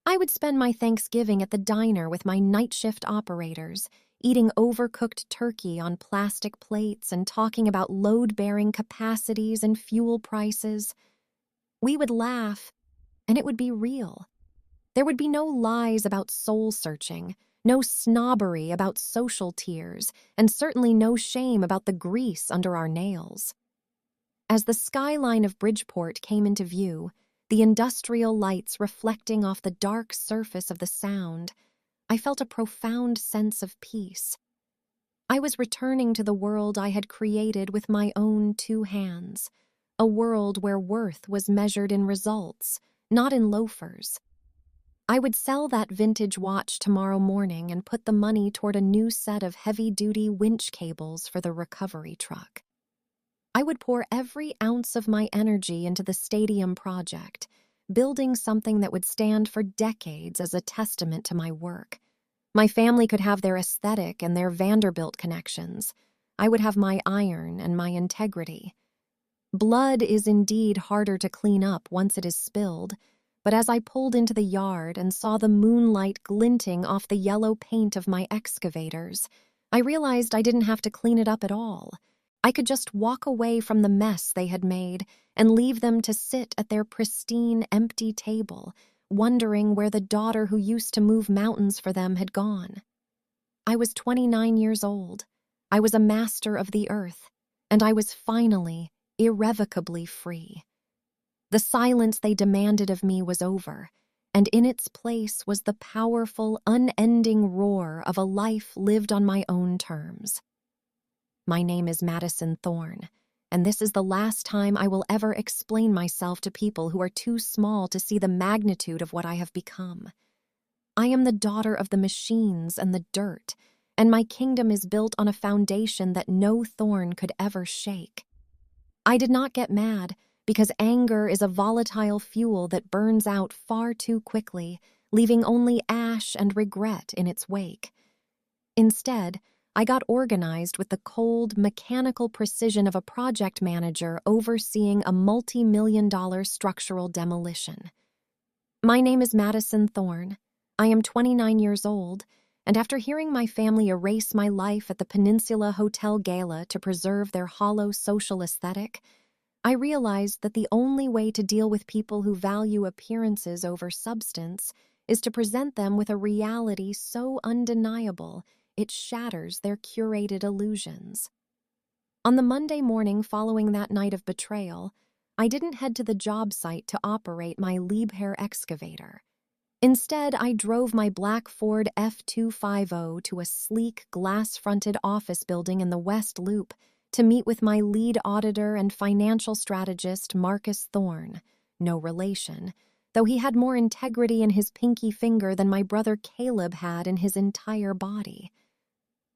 I would spend my Thanksgiving at the diner with my night shift operators, eating overcooked turkey on plastic plates and talking about load-bearing capacities and fuel prices. We would laugh, and it would be real. There would be no lies about soul-searching, no snobbery about social tiers, and certainly no shame about the grease under our nails. As the skyline of Bridgeport came into view, the industrial lights reflecting off the dark surface of the Sound, I felt a profound sense of peace. I was returning to the world I had created with my own two hands, a world where worth was measured in results, not in loafers. I would sell that vintage watch tomorrow morning and put the money toward a new set of heavy-duty winch cables for the recovery truck. I would pour every ounce of my energy into the stadium project, building something that would stand for decades as a testament to my work. My family could have their aesthetic and their Vanderbilt connections. I would have my iron and my integrity. Blood is indeed harder to clean up once it is spilled, but as I pulled into the yard and saw the moonlight glinting off the yellow paint of my excavators, I realized I didn't have to clean it up at all. I could just walk away from the mess they had made and leave them to sit at their pristine, empty table, wondering where the daughter who used to move mountains for them had gone. I was 29 years old. I was a master of the earth, and I was finally, irrevocably free. The silence they demanded of me was over, and in its place was the powerful, unending roar of a life lived on my own terms. My name is Madison Thorne, and this is the last time I will ever explain myself to people who are too small to see the magnitude of what I have become. I am the daughter of the machines and the dirt, and my kingdom is built on a foundation that no thorn could ever shake. I did not get mad, because anger is a volatile fuel that burns out far too quickly, leaving only ash and regret in its wake. Instead, I got organized with the cold, mechanical precision of a project manager overseeing a multi-million-dollar structural demolition. My name is Madison Thorne. I am 29 years old, and after hearing my family erase my life at the Peninsula Hotel Gala to preserve their hollow social aesthetic, I realized that the only way to deal with people who value appearances over substance is to present them with a reality so undeniable it shatters their curated illusions. On the Monday morning following that night of betrayal, I didn't head to the job site to operate my Liebherr excavator. Instead, I drove my black Ford F250 to a sleek, glass-fronted office building in the West Loop to meet with my lead auditor and financial strategist, Marcus Thorne, no relation, though he had more integrity in his pinky finger than my brother Caleb had in his entire body.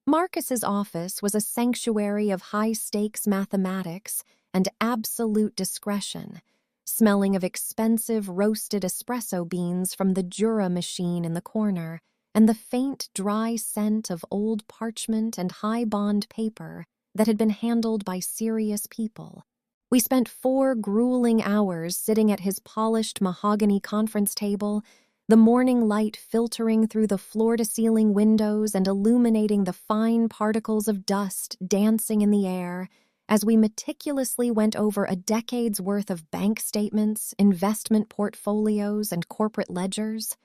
Marcus's office was a sanctuary of high-stakes mathematics and absolute discretion, smelling of expensive roasted espresso beans from the Jura machine in the corner and the faint, dry scent of old parchment and high-bond paper that had been handled by serious people. We spent 4 grueling hours sitting at his polished mahogany conference table, the morning light filtering through the floor-to-ceiling windows and illuminating the fine particles of dust dancing in the air as we meticulously went over a decade's worth of bank statements, investment portfolios, and corporate ledgers.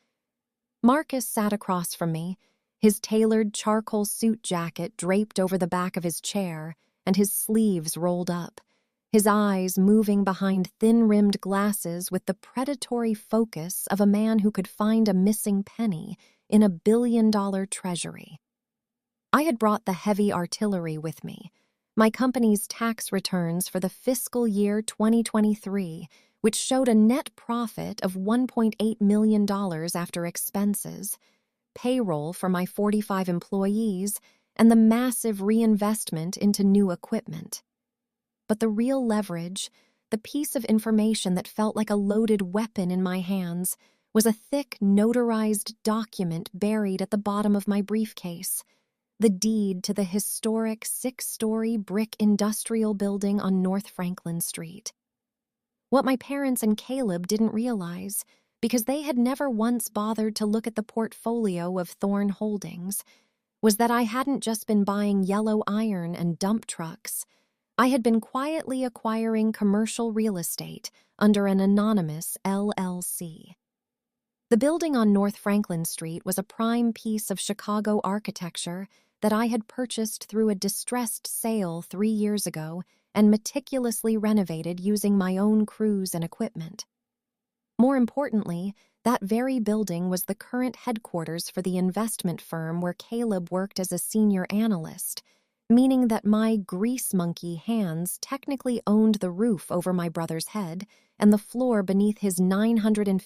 Marcus sat across from me, his tailored charcoal suit jacket draped over the back of his chair and his sleeves rolled up, his eyes moving behind thin-rimmed glasses with the predatory focus of a man who could find a missing penny in a billion-dollar treasury. I had brought the heavy artillery with me, my company's tax returns for the fiscal year 2023, which showed a net profit of $1.8 million after expenses, payroll for my 45 employees, and the massive reinvestment into new equipment. But the real leverage, the piece of information that felt like a loaded weapon in my hands, was a thick, notarized document buried at the bottom of my briefcase, the deed to the historic 6-story brick industrial building on North Franklin Street. What my parents and Caleb didn't realize, because they had never once bothered to look at the portfolio of Thorne Holdings, was that I hadn't just been buying yellow iron and dump trucks. I had been quietly acquiring commercial real estate under an anonymous LLC. The building on North Franklin Street was a prime piece of Chicago architecture that I had purchased through a distressed sale 3 years ago and meticulously renovated using my own crews and equipment. More importantly, that very building was the current headquarters for the investment firm where Caleb worked as a senior analyst, meaning that my grease monkey hands technically owned the roof over my brother's head and the floor beneath his $950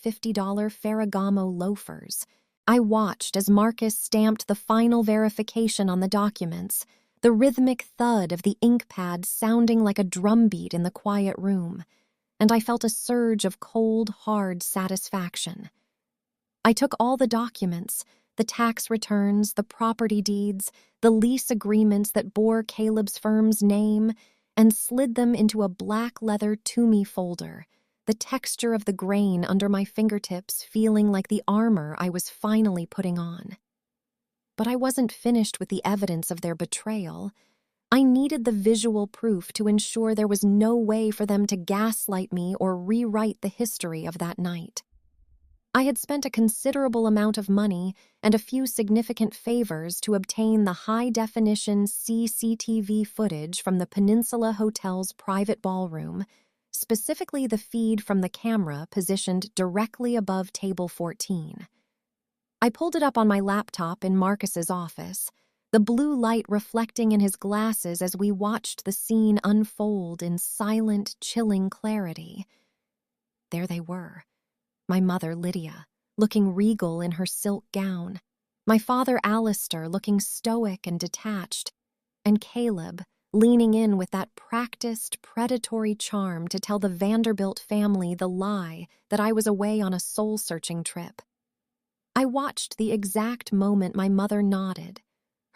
Ferragamo loafers. I watched as Marcus stamped the final verification on the documents, the rhythmic thud of the ink pad sounding like a drumbeat in the quiet room, and I felt a surge of cold, hard satisfaction. I took all the documents, the tax returns, the property deeds, the lease agreements that bore Caleb's firm's name, and slid them into a black leather Toomey folder, the texture of the grain under my fingertips feeling like the armor I was finally putting on. But I wasn't finished with the evidence of their betrayal. I needed the visual proof to ensure there was no way for them to gaslight me or rewrite the history of that night. I had spent a considerable amount of money and a few significant favors to obtain the high-definition CCTV footage from the Peninsula Hotel's private ballroom, specifically the feed from the camera positioned directly above table 14. I pulled it up on my laptop in Marcus's office, the blue light reflecting in his glasses as we watched the scene unfold in silent, chilling clarity. There they were. My mother, Lydia, looking regal in her silk gown, my father, Alistair, looking stoic and detached, and Caleb, leaning in with that practiced, predatory charm to tell the Vanderbilt family the lie that I was away on a soul-searching trip. I watched the exact moment my mother nodded,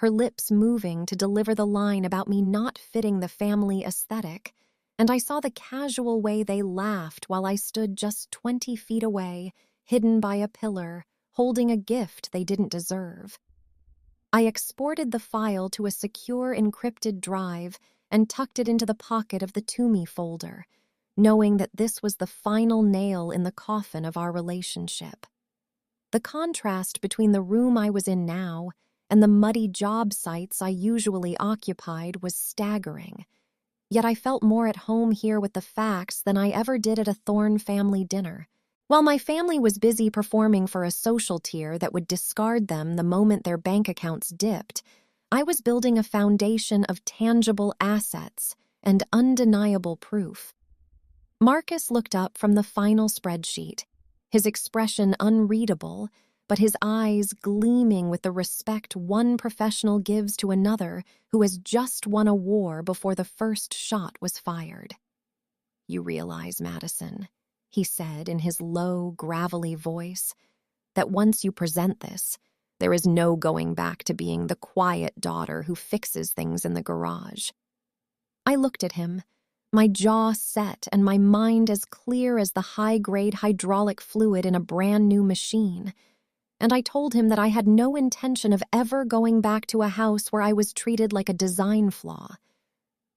her lips moving to deliver the line about me not fitting the family aesthetic, and I saw the casual way they laughed while I stood just 20 feet away, hidden by a pillar, holding a gift they didn't deserve. I exported the file to a secure encrypted drive and tucked it into the pocket of the To Me folder, knowing that this was the final nail in the coffin of our relationship. The contrast between the room I was in now and the muddy job sites I usually occupied was staggering. Yet I felt more at home here with the facts than I ever did at a Thorne family dinner. While my family was busy performing for a social tier that would discard them the moment their bank accounts dipped, I was building a foundation of tangible assets and undeniable proof. Marcus looked up from the final spreadsheet, his expression unreadable, but his eyes gleaming with the respect one professional gives to another who has just won a war before the first shot was fired. "You realize, Madison," he said in his low, gravelly voice, "that once you present this, there is no going back to being the quiet daughter who fixes things in the garage." I looked at him, my jaw set and my mind as clear as the high-grade hydraulic fluid in a brand-new machine, and I told him that I had no intention of ever going back to a house where I was treated like a design flaw.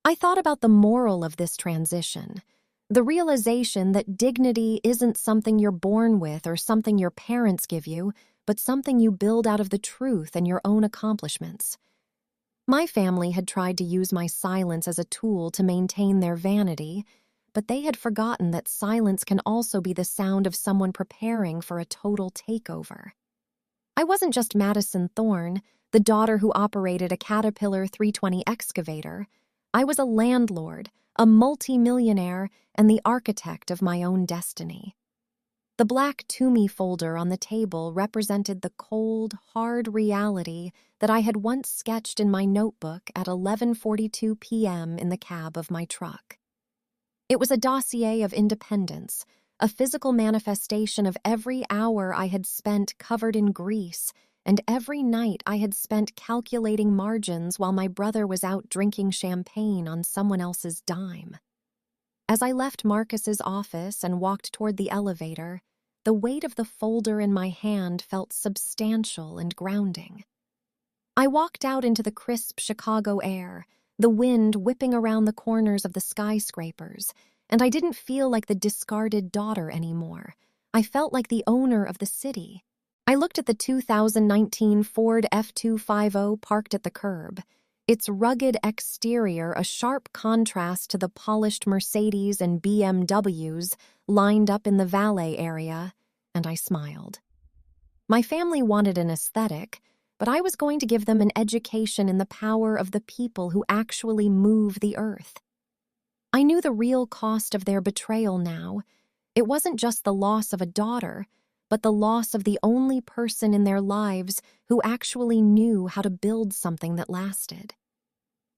I thought about the moral of this transition, the realization that dignity isn't something you're born with or something your parents give you, but something you build out of the truth and your own accomplishments. My family had tried to use my silence as a tool to maintain their vanity, but they had forgotten that silence can also be the sound of someone preparing for a total takeover. I wasn't just Madison Thorne, the daughter who operated a Caterpillar 320 excavator. I was a landlord, a multi-millionaire, and the architect of my own destiny. The black To Me folder on the table represented the cold, hard reality that I had once sketched in my notebook at 11:42 p.m. in the cab of my truck. It was a dossier of independence, a physical manifestation of every hour I had spent covered in grease and every night I had spent calculating margins while my brother was out drinking champagne on someone else's dime. As I left Marcus's office and walked toward the elevator, the weight of the folder in my hand felt substantial and grounding. I walked out into the crisp Chicago air, the wind whipping around the corners of the skyscrapers, and I didn't feel like the discarded daughter anymore. I felt like the owner of the city. I looked at the 2019 Ford F250 parked at the curb, its rugged exterior a sharp contrast to the polished Mercedes and BMWs lined up in the valet area, and I smiled. My family wanted an aesthetic, but I was going to give them an education in the power of the people who actually move the earth. I knew the real cost of their betrayal now. It wasn't just the loss of a daughter, but the loss of the only person in their lives who actually knew how to build something that lasted.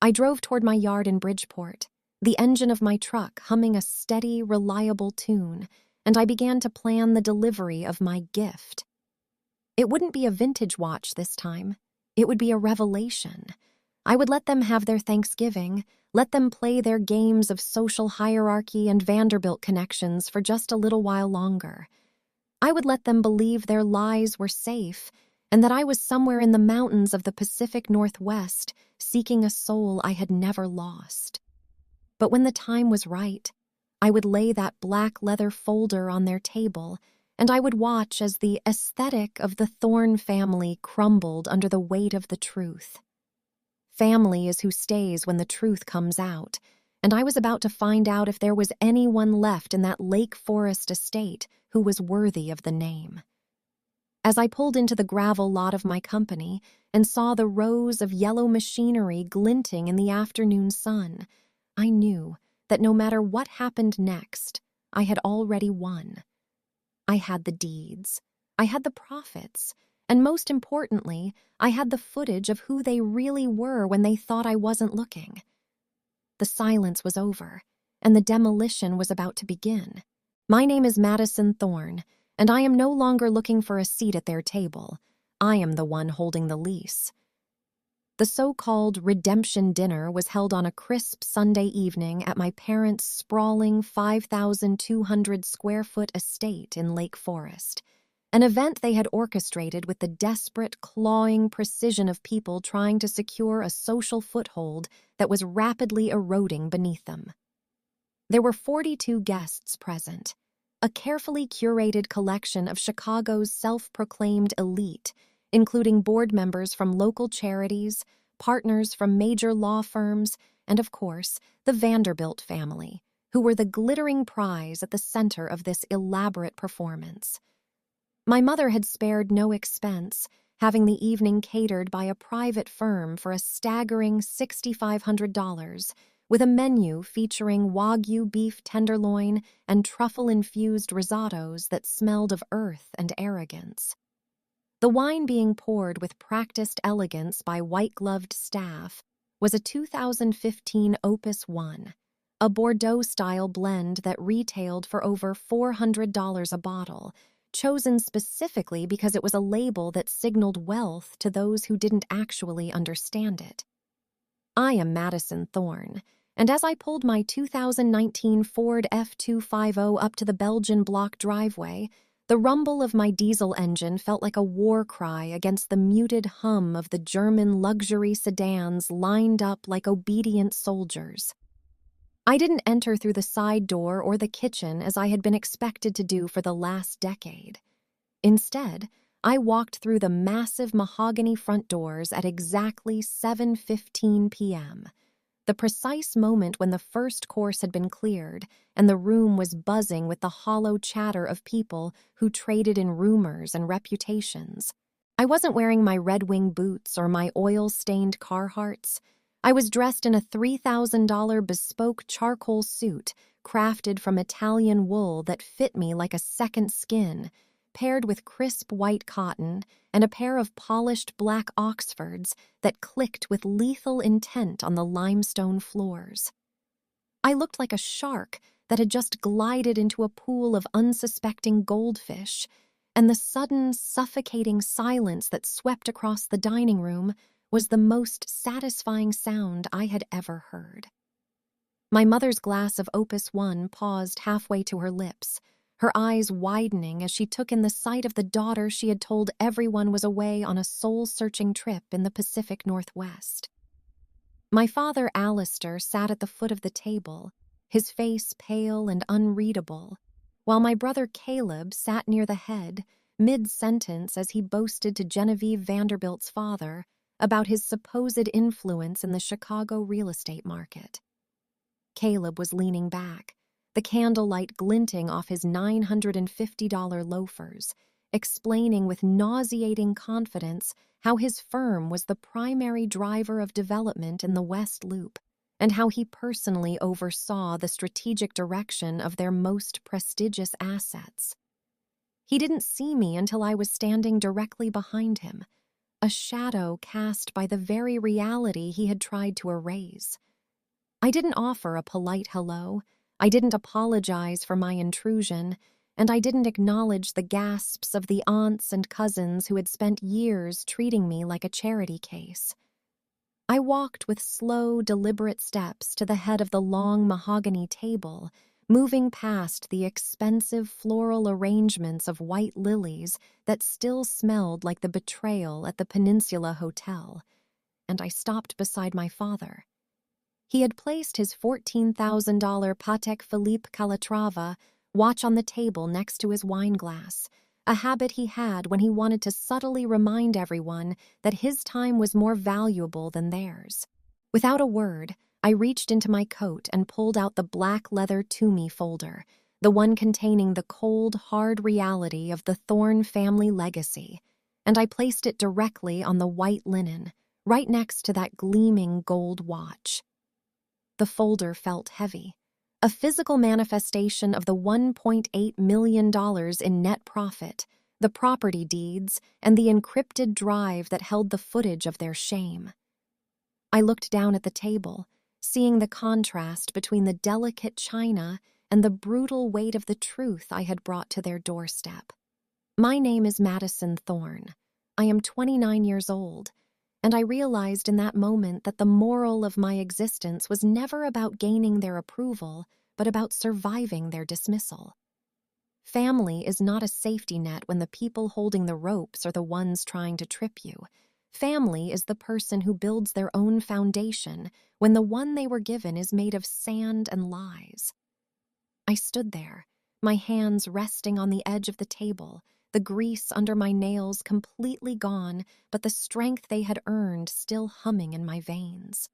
I drove toward my yard in Bridgeport, the engine of my truck humming a steady, reliable tune, and I began to plan the delivery of my gift. It wouldn't be a vintage watch this time. It would be a revelation. I would let them have their Thanksgiving, let them play their games of social hierarchy and Vanderbilt connections for just a little while longer. I would let them believe their lies were safe and that I was somewhere in the mountains of the Pacific Northwest seeking a soul I had never lost. But when the time was right, I would lay that black leather folder on their table, and I would watch as the aesthetic of the Thorne family crumbled under the weight of the truth. Family is who stays when the truth comes out, and I was about to find out if there was anyone left in that Lake Forest estate who was worthy of the name. As I pulled into the gravel lot of my company and saw the rows of yellow machinery glinting in the afternoon sun, I knew that no matter what happened next, I had already won. I had the deeds, I had the profits, and most importantly, I had the footage of who they really were when they thought I wasn't looking. The silence was over, and the demolition was about to begin. My name is Madison Thorne, and I am no longer looking for a seat at their table. I am the one holding the lease. The so-called redemption dinner was held on a crisp Sunday evening at my parents' sprawling 5,200 square foot estate in Lake Forest, an event they had orchestrated with the desperate, clawing precision of people trying to secure a social foothold that was rapidly eroding beneath them. There were 42 guests present, a carefully curated collection of Chicago's self-proclaimed elite, including board members from local charities, partners from major law firms, and of course, the Vanderbilt family, who were the glittering prize at the center of this elaborate performance. My mother had spared no expense, having the evening catered by a private firm for a staggering $6,500, with a menu featuring Wagyu beef tenderloin and truffle-infused risottos that smelled of earth and arrogance. The wine being poured with practiced elegance by white-gloved staff was a 2015 Opus 1, a Bordeaux-style blend that retailed for over $400 a bottle, chosen specifically because it was a label that signaled wealth to those who didn't actually understand it. I am Madison Thorne, and as I pulled my 2019 Ford F250 up to the Belgian block driveway, the rumble of my diesel engine felt like a war cry against the muted hum of the German luxury sedans lined up like obedient soldiers. I didn't enter through the side door or the kitchen as I had been expected to do for the last decade. Instead, I walked through the massive mahogany front doors at exactly 7:15 p.m., the precise moment when the first course had been cleared and the room was buzzing with the hollow chatter of people who traded in rumors and reputations. I wasn't wearing my Red Wing boots or my oil-stained Carhartts. I was dressed in a $3,000 bespoke charcoal suit crafted from Italian wool that fit me like a second skin, paired with crisp white cotton and a pair of polished black Oxfords that clicked with lethal intent on the limestone floors. I looked like a shark that had just glided into a pool of unsuspecting goldfish, and the sudden, suffocating silence that swept across the dining room was the most satisfying sound I had ever heard. My mother's glass of Opus 1 paused halfway to her lips, her eyes widening as she took in the sight of the daughter she had told everyone was away on a soul-searching trip in the Pacific Northwest. My father, Alistair, sat at the foot of the table, his face pale and unreadable, while my brother Caleb sat near the head, mid-sentence as he boasted to Genevieve Vanderbilt's father about his supposed influence in the Chicago real estate market. Caleb was leaning back, the candlelight glinting off his $950 loafers, explaining with nauseating confidence how his firm was the primary driver of development in the West Loop, and how he personally oversaw the strategic direction of their most prestigious assets. He didn't see me until I was standing directly behind him, a shadow cast by the very reality he had tried to erase. I didn't offer a polite hello, I didn't apologize for my intrusion, and I didn't acknowledge the gasps of the aunts and cousins who had spent years treating me like a charity case. I walked with slow, deliberate steps to the head of the long mahogany table, moving past the expensive floral arrangements of white lilies that still smelled like the betrayal at the Peninsula Hotel, and I stopped beside my father. He had placed his $14,000 Patek Philippe Calatrava watch on the table next to his wine glass, a habit he had when he wanted to subtly remind everyone that his time was more valuable than theirs. Without a word, I reached into my coat and pulled out the black leather To-Me folder, the one containing the cold, hard reality of the Thorne family legacy, and I placed it directly on the white linen, right next to that gleaming gold watch. The folder felt heavy, a physical manifestation of the $1.8 million in net profit, the property deeds, and the encrypted drive that held the footage of their shame. I looked down at the table, seeing the contrast between the delicate china and the brutal weight of the truth I had brought to their doorstep. My name is Madison Thorne. I am 29 years old, And I realized in that moment that the moral of my existence was never about gaining their approval, but about surviving their dismissal. Family is not a safety net when the people holding the ropes are the ones trying to trip you. Family is the person who builds their own foundation when the one they were given is made of sand and lies. I stood there, my hands resting on the edge of the table, the grease under my nails completely gone, but the strength they had earned still humming in my veins.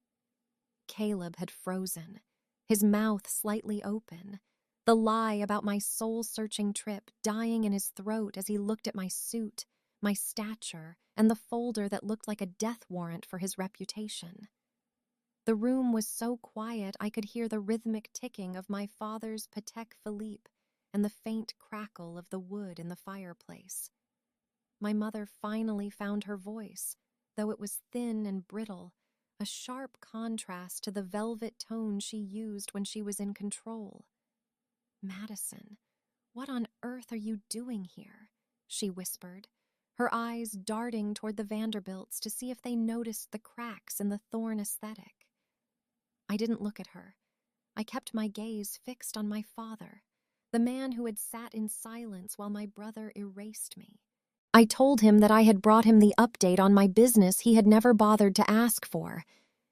Caleb had frozen, his mouth slightly open, the lie about my soul-searching trip dying in his throat as he looked at my suit, my stature, and the folder that looked like a death warrant for his reputation. The room was so quiet I could hear the rhythmic ticking of my father's Patek Philippe and the faint crackle of the wood in the fireplace. My mother finally found her voice, though it was thin and brittle, a sharp contrast to the velvet tone she used when she was in control. "Madison, what on earth are you doing here?" she whispered, her eyes darting toward the Vanderbilts to see if they noticed the cracks in the Thorne aesthetic. I didn't look at her. I kept my gaze fixed on my father, the man who had sat in silence while my brother erased me. I told him that I had brought him the update on my business he had never bothered to ask for,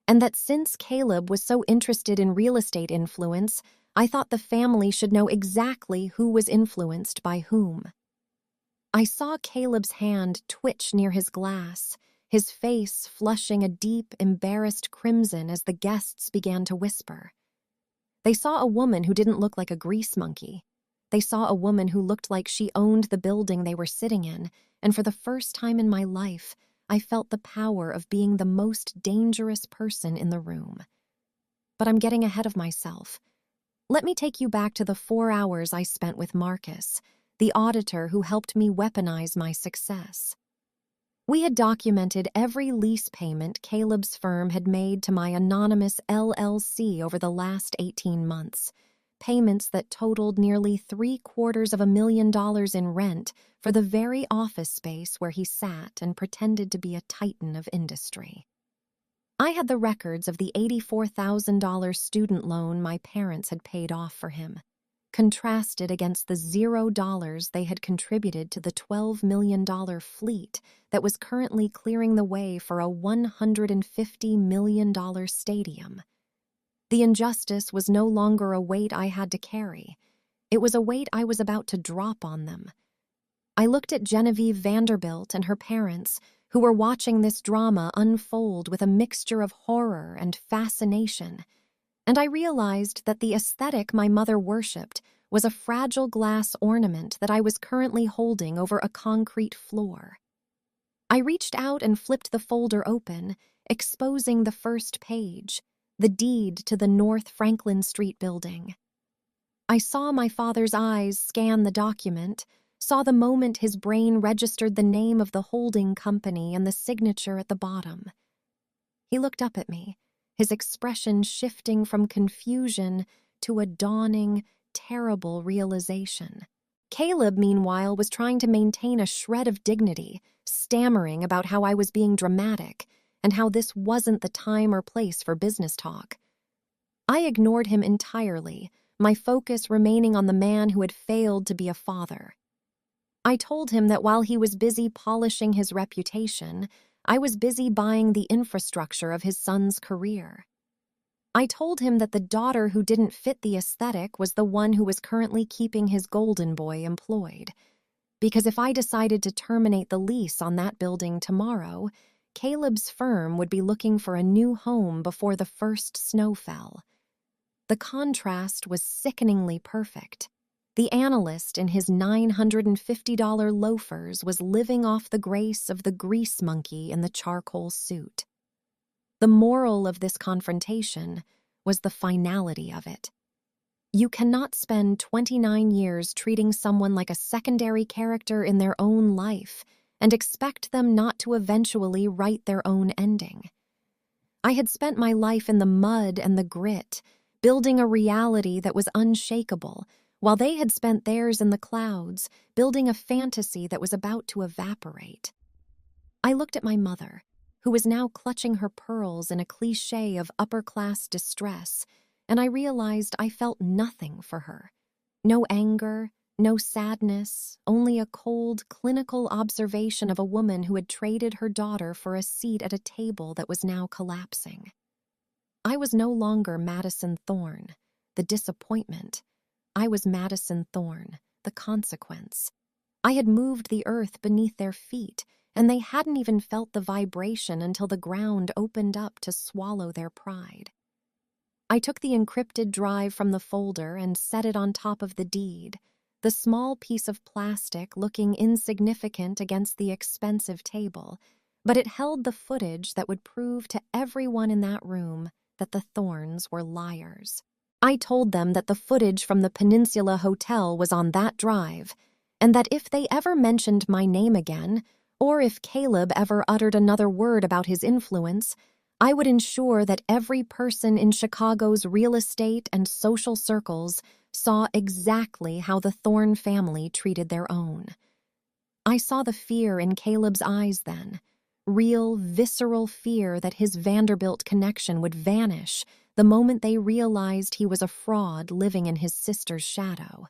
and that since Caleb was so interested in real estate influence, I thought the family should know exactly who was influenced by whom. I saw Caleb's hand twitch near his glass, his face flushing a deep, embarrassed crimson as the guests began to whisper. They saw a woman who didn't look like a grease monkey. They saw a woman who looked like she owned the building they were sitting in, and for the first time in my life, I felt the power of being the most dangerous person in the room. But I'm getting ahead of myself. Let me take you back to the 4 hours I spent with Marcus, the auditor who helped me weaponize my success. We had documented every lease payment Caleb's firm had made to my anonymous LLC over the last 18 months, payments that totaled nearly $750,000 in rent for the very office space where he sat and pretended to be a titan of industry. I had the records of the $84,000 student loan my parents had paid off for him, contrasted against the $0 they had contributed to the $12 million fleet that was currently clearing the way for a $150 million stadium. The injustice was no longer a weight I had to carry. It was a weight I was about to drop on them. I looked at Genevieve Vanderbilt and her parents, who were watching this drama unfold with a mixture of horror and fascination, and I realized that the aesthetic my mother worshipped was a fragile glass ornament that I was currently holding over a concrete floor. I reached out and flipped the folder open, exposing the first page, the deed to the North Franklin Street building. I saw my father's eyes scan the document, saw the moment his brain registered the name of the holding company and the signature at the bottom. He looked up at me, his expression shifting from confusion to a dawning, terrible realization. Caleb, meanwhile, was trying to maintain a shred of dignity, stammering about how I was being dramatic and how this wasn't the time or place for business talk. I ignored him entirely, my focus remaining on the man who had failed to be a father. I told him that while he was busy polishing his reputation, I was busy buying the infrastructure of his son's career. I told him that the daughter who didn't fit the aesthetic was the one who was currently keeping his golden boy employed. Because if I decided to terminate the lease on that building tomorrow, Caleb's firm would be looking for a new home before the first snow fell. The contrast was sickeningly perfect. The analyst in his $950 loafers was living off the grace of the grease monkey in the charcoal suit. The moral of this confrontation was the finality of it. You cannot spend 29 years treating someone like a secondary character in their own life and expect them not to eventually write their own ending. I had spent my life in the mud and the grit, building a reality that was unshakable, while they had spent theirs in the clouds, building a fantasy that was about to evaporate. I looked at my mother, who was now clutching her pearls in a cliché of upper-class distress, and I realized I felt nothing for her. No anger, no sadness, only a cold, clinical observation of a woman who had traded her daughter for a seat at a table that was now collapsing. I was no longer Madison Thorne, the disappointment. I was Madison Thorne, the consequence. I had moved the earth beneath their feet, and they hadn't even felt the vibration until the ground opened up to swallow their pride. I took the encrypted drive from the folder and set it on top of the deed, the small piece of plastic looking insignificant against the expensive table, but it held the footage that would prove to everyone in that room that the Thornes were liars. I told them that the footage from the Peninsula Hotel was on that drive, and that if they ever mentioned my name again, or if Caleb ever uttered another word about his influence, I would ensure that every person in Chicago's real estate and social circles saw exactly how the Thorne family treated their own. I saw the fear in Caleb's eyes then, real, visceral fear that his Vanderbilt connection would vanish the moment they realized he was a fraud living in his sister's shadow.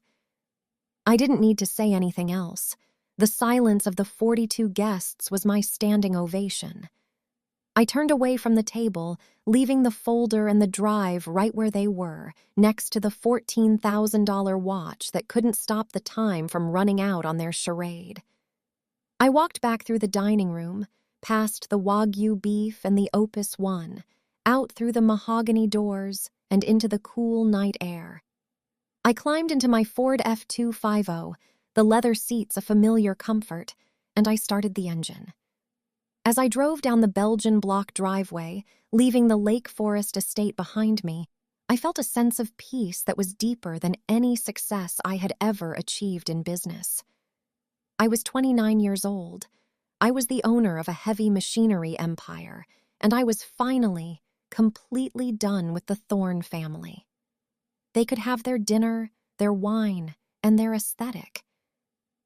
I didn't need to say anything else. The silence of the 42 guests was my standing ovation. I turned away from the table, leaving the folder and the drive right where they were, next to the $14,000 watch that couldn't stop the time from running out on their charade. I walked back through the dining room, past the Wagyu beef and the Opus One, out through the mahogany doors and into the cool night air. I climbed into my Ford F250, the leather seats a familiar comfort, and I started the engine. As I drove down the Belgian block driveway, leaving the Lake Forest estate behind me, I felt a sense of peace that was deeper than any success I had ever achieved in business. I was 29 years old. I was the owner of a heavy machinery empire, and I was finally, completely done with the Thorne family. They could have their dinner, their wine, and their aesthetic.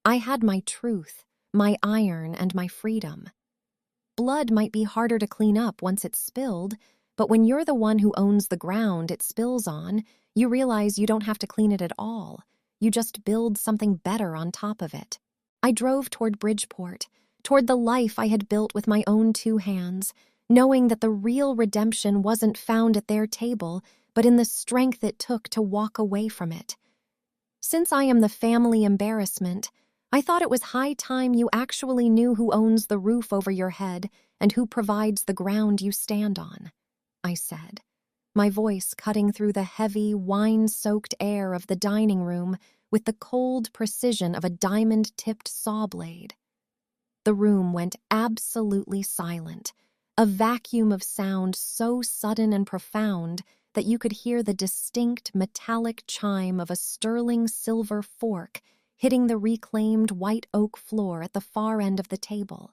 I had my truth, my iron, and my freedom. Blood might be harder to clean up once it's spilled, but when you're the one who owns the ground it spills on, you realize you don't have to clean it at all. You just build something better on top of it. I drove toward Bridgeport, toward the life I had built with my own 2 hands, knowing that the real redemption wasn't found at their table, but in the strength it took to walk away from it. Since I am the family embarrassment, I thought it was high time you actually knew who owns the roof over your head and who provides the ground you stand on, I said, my voice cutting through the heavy, wine-soaked air of the dining room with the cold precision of a diamond-tipped saw blade. The room went absolutely silent, a vacuum of sound so sudden and profound that you could hear the distinct metallic chime of a sterling silver fork hitting the reclaimed white oak floor at the far end of the table.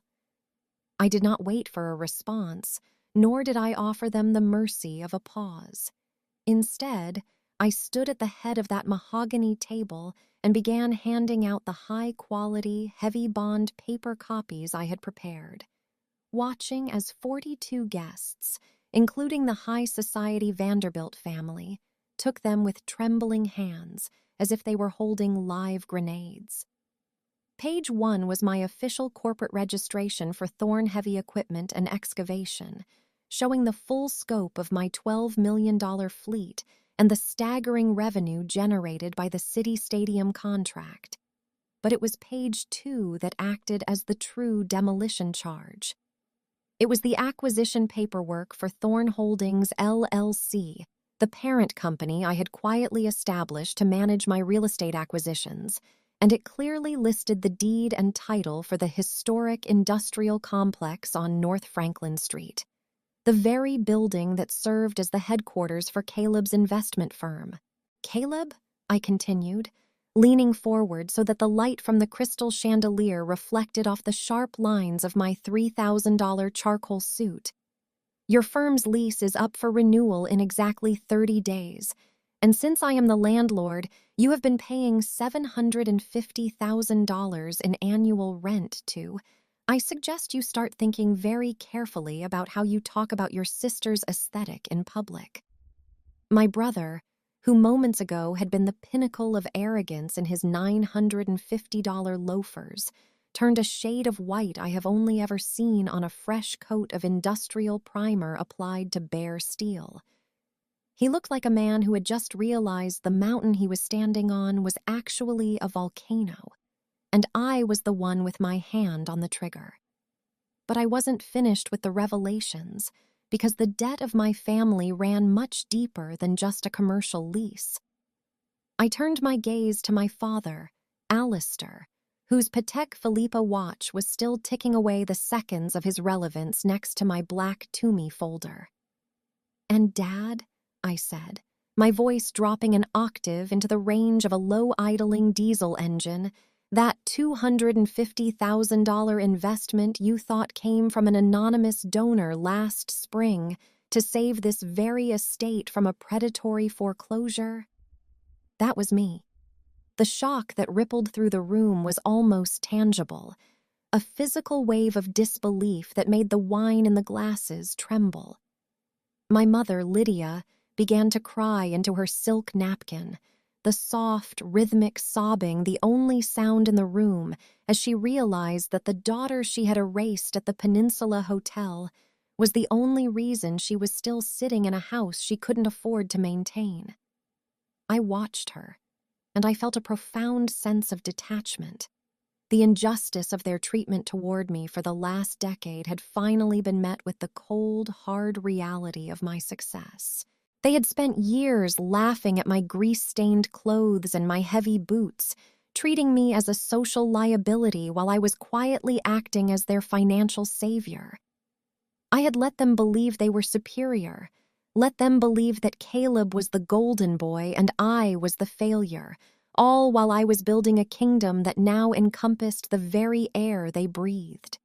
I did not wait for a response, nor did I offer them the mercy of a pause. Instead, I stood at the head of that mahogany table and began handing out the high-quality, heavy-bond paper copies I had prepared, watching as 42 guests, including the high society Vanderbilt family, took them with trembling hands as if they were holding live grenades. Page 1 was my official corporate registration for Thorne Heavy Equipment and Excavation, showing the full scope of my $12 million fleet and the staggering revenue generated by the City Stadium contract. But it was page 2 that acted as the true demolition charge. It was the acquisition paperwork for Thorne Holdings, LLC, the parent company I had quietly established to manage my real estate acquisitions, and it clearly listed the deed and title for the historic industrial complex on North Franklin Street, the very building that served as the headquarters for Caleb's investment firm. Caleb? I continued, leaning forward so that the light from the crystal chandelier reflected off the sharp lines of my $3,000 charcoal suit. Your firm's lease is up for renewal in exactly 30 days, and since I am the landlord, you have been paying $750,000 in annual rent to, I suggest you start thinking very carefully about how you talk about your sister's aesthetic in public. My brother, who moments ago had been the pinnacle of arrogance in his $950 loafers, turned a shade of white I have only ever seen on a fresh coat of industrial primer applied to bare steel. He looked like a man who had just realized the mountain he was standing on was actually a volcano, and I was the one with my hand on the trigger. But I wasn't finished with the revelations, because the debt of my family ran much deeper than just a commercial lease. I turned my gaze to my father, Alistair, whose Patek Philippe watch was still ticking away the seconds of his relevance next to my black Toomey folder. "And Dad," I said, my voice dropping an octave into the range of a low-idling diesel engine, "that $250,000 investment you thought came from an anonymous donor last spring to save this very estate from a predatory foreclosure?" That was me. The shock that rippled through the room was almost tangible, a physical wave of disbelief that made the wine in the glasses tremble. My mother, Lydia, began to cry into her silk napkin, the soft, rhythmic sobbing the only sound in the room as she realized that the daughter she had erased at the Peninsula Hotel was the only reason she was still sitting in a house she couldn't afford to maintain. I watched her, and I felt a profound sense of detachment. The injustice of their treatment toward me for the last decade had finally been met with the cold, hard reality of my success. They had spent years laughing at my grease-stained clothes and my heavy boots, treating me as a social liability while I was quietly acting as their financial savior. I had let them believe they were superior, let them believe that Caleb was the golden boy and I was the failure, all while I was building a kingdom that now encompassed the very air they breathed.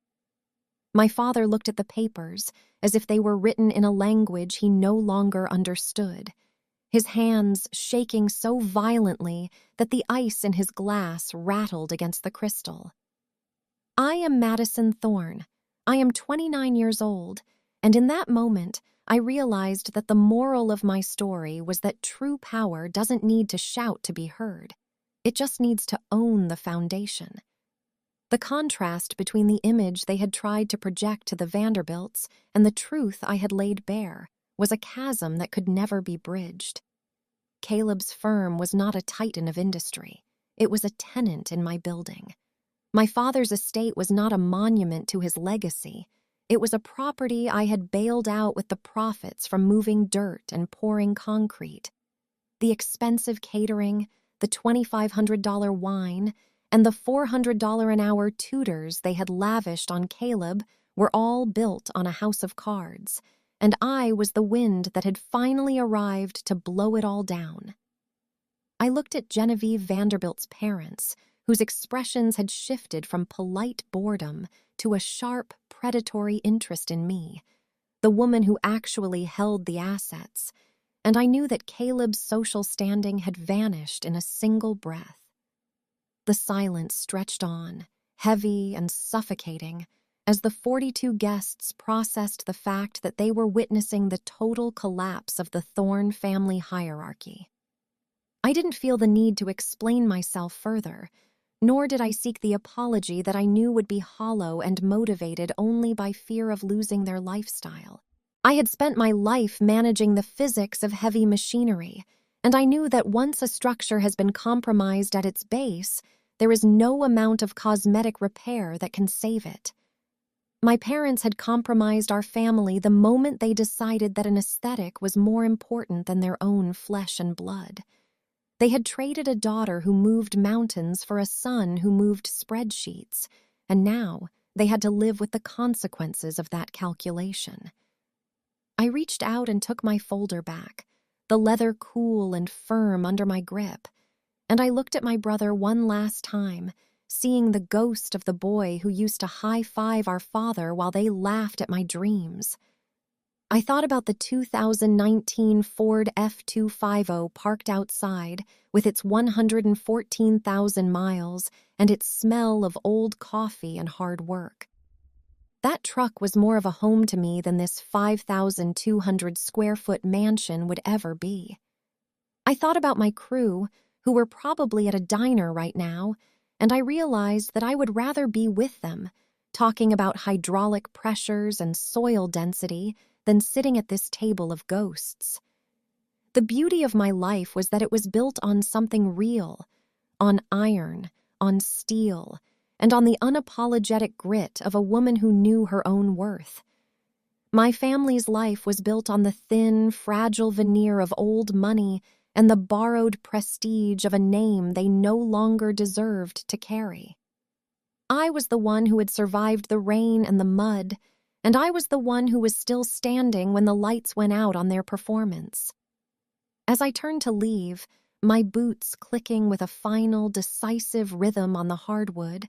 My father looked at the papers as if they were written in a language he no longer understood, his hands shaking so violently that the ice in his glass rattled against the crystal. "I am Madison Thorne. I am 29 years old, and in that moment, I realized that the moral of my story was that true power doesn't need to shout to be heard. It just needs to own the foundation. The contrast between the image they had tried to project to the Vanderbilts and the truth I had laid bare was a chasm that could never be bridged. Caleb's firm was not a titan of industry. It was a tenant in my building. My father's estate was not a monument to his legacy. It was a property I had bailed out with the profits from moving dirt and pouring concrete. The expensive catering, the $2,500 wine, and the $400 an hour tutors they had lavished on Caleb were all built on a house of cards, and I was the wind that had finally arrived to blow it all down. I looked at Genevieve Vanderbilt's parents, whose expressions had shifted from polite boredom to a sharp, predatory interest in me, the woman who actually held the assets, and I knew that Caleb's social standing had vanished in a single breath. The silence stretched on, heavy and suffocating, as the 42 guests processed the fact that they were witnessing the total collapse of the Thorne family hierarchy. I didn't feel the need to explain myself further, nor did I seek the apology that I knew would be hollow and motivated only by fear of losing their lifestyle. I had spent my life managing the physics of heavy machinery, and I knew that once a structure has been compromised at its base, there is no amount of cosmetic repair that can save it. My parents had compromised our family the moment they decided that an aesthetic was more important than their own flesh and blood. They had traded a daughter who moved mountains for a son who moved spreadsheets, and now they had to live with the consequences of that calculation. I reached out and took my folder back, the leather cool and firm under my grip, and I looked at my brother one last time, seeing the ghost of the boy who used to high-five our father while they laughed at my dreams. I thought about the 2019 Ford F-250 parked outside with its 114,000 miles and its smell of old coffee and hard work. That truck was more of a home to me than this 5,200 square foot mansion would ever be. I thought about my crew, who were probably at a diner right now, and I realized that I would rather be with them, talking about hydraulic pressures and soil density than sitting at this table of ghosts. The beauty of my life was that it was built on something real, on iron, on steel, and on the unapologetic grit of a woman who knew her own worth. My family's life was built on the thin, fragile veneer of old money and the borrowed prestige of a name they no longer deserved to carry. I was the one who had survived the rain and the mud, and I was the one who was still standing when the lights went out on their performance. As I turned to leave, my boots clicking with a final, decisive rhythm on the hardwood,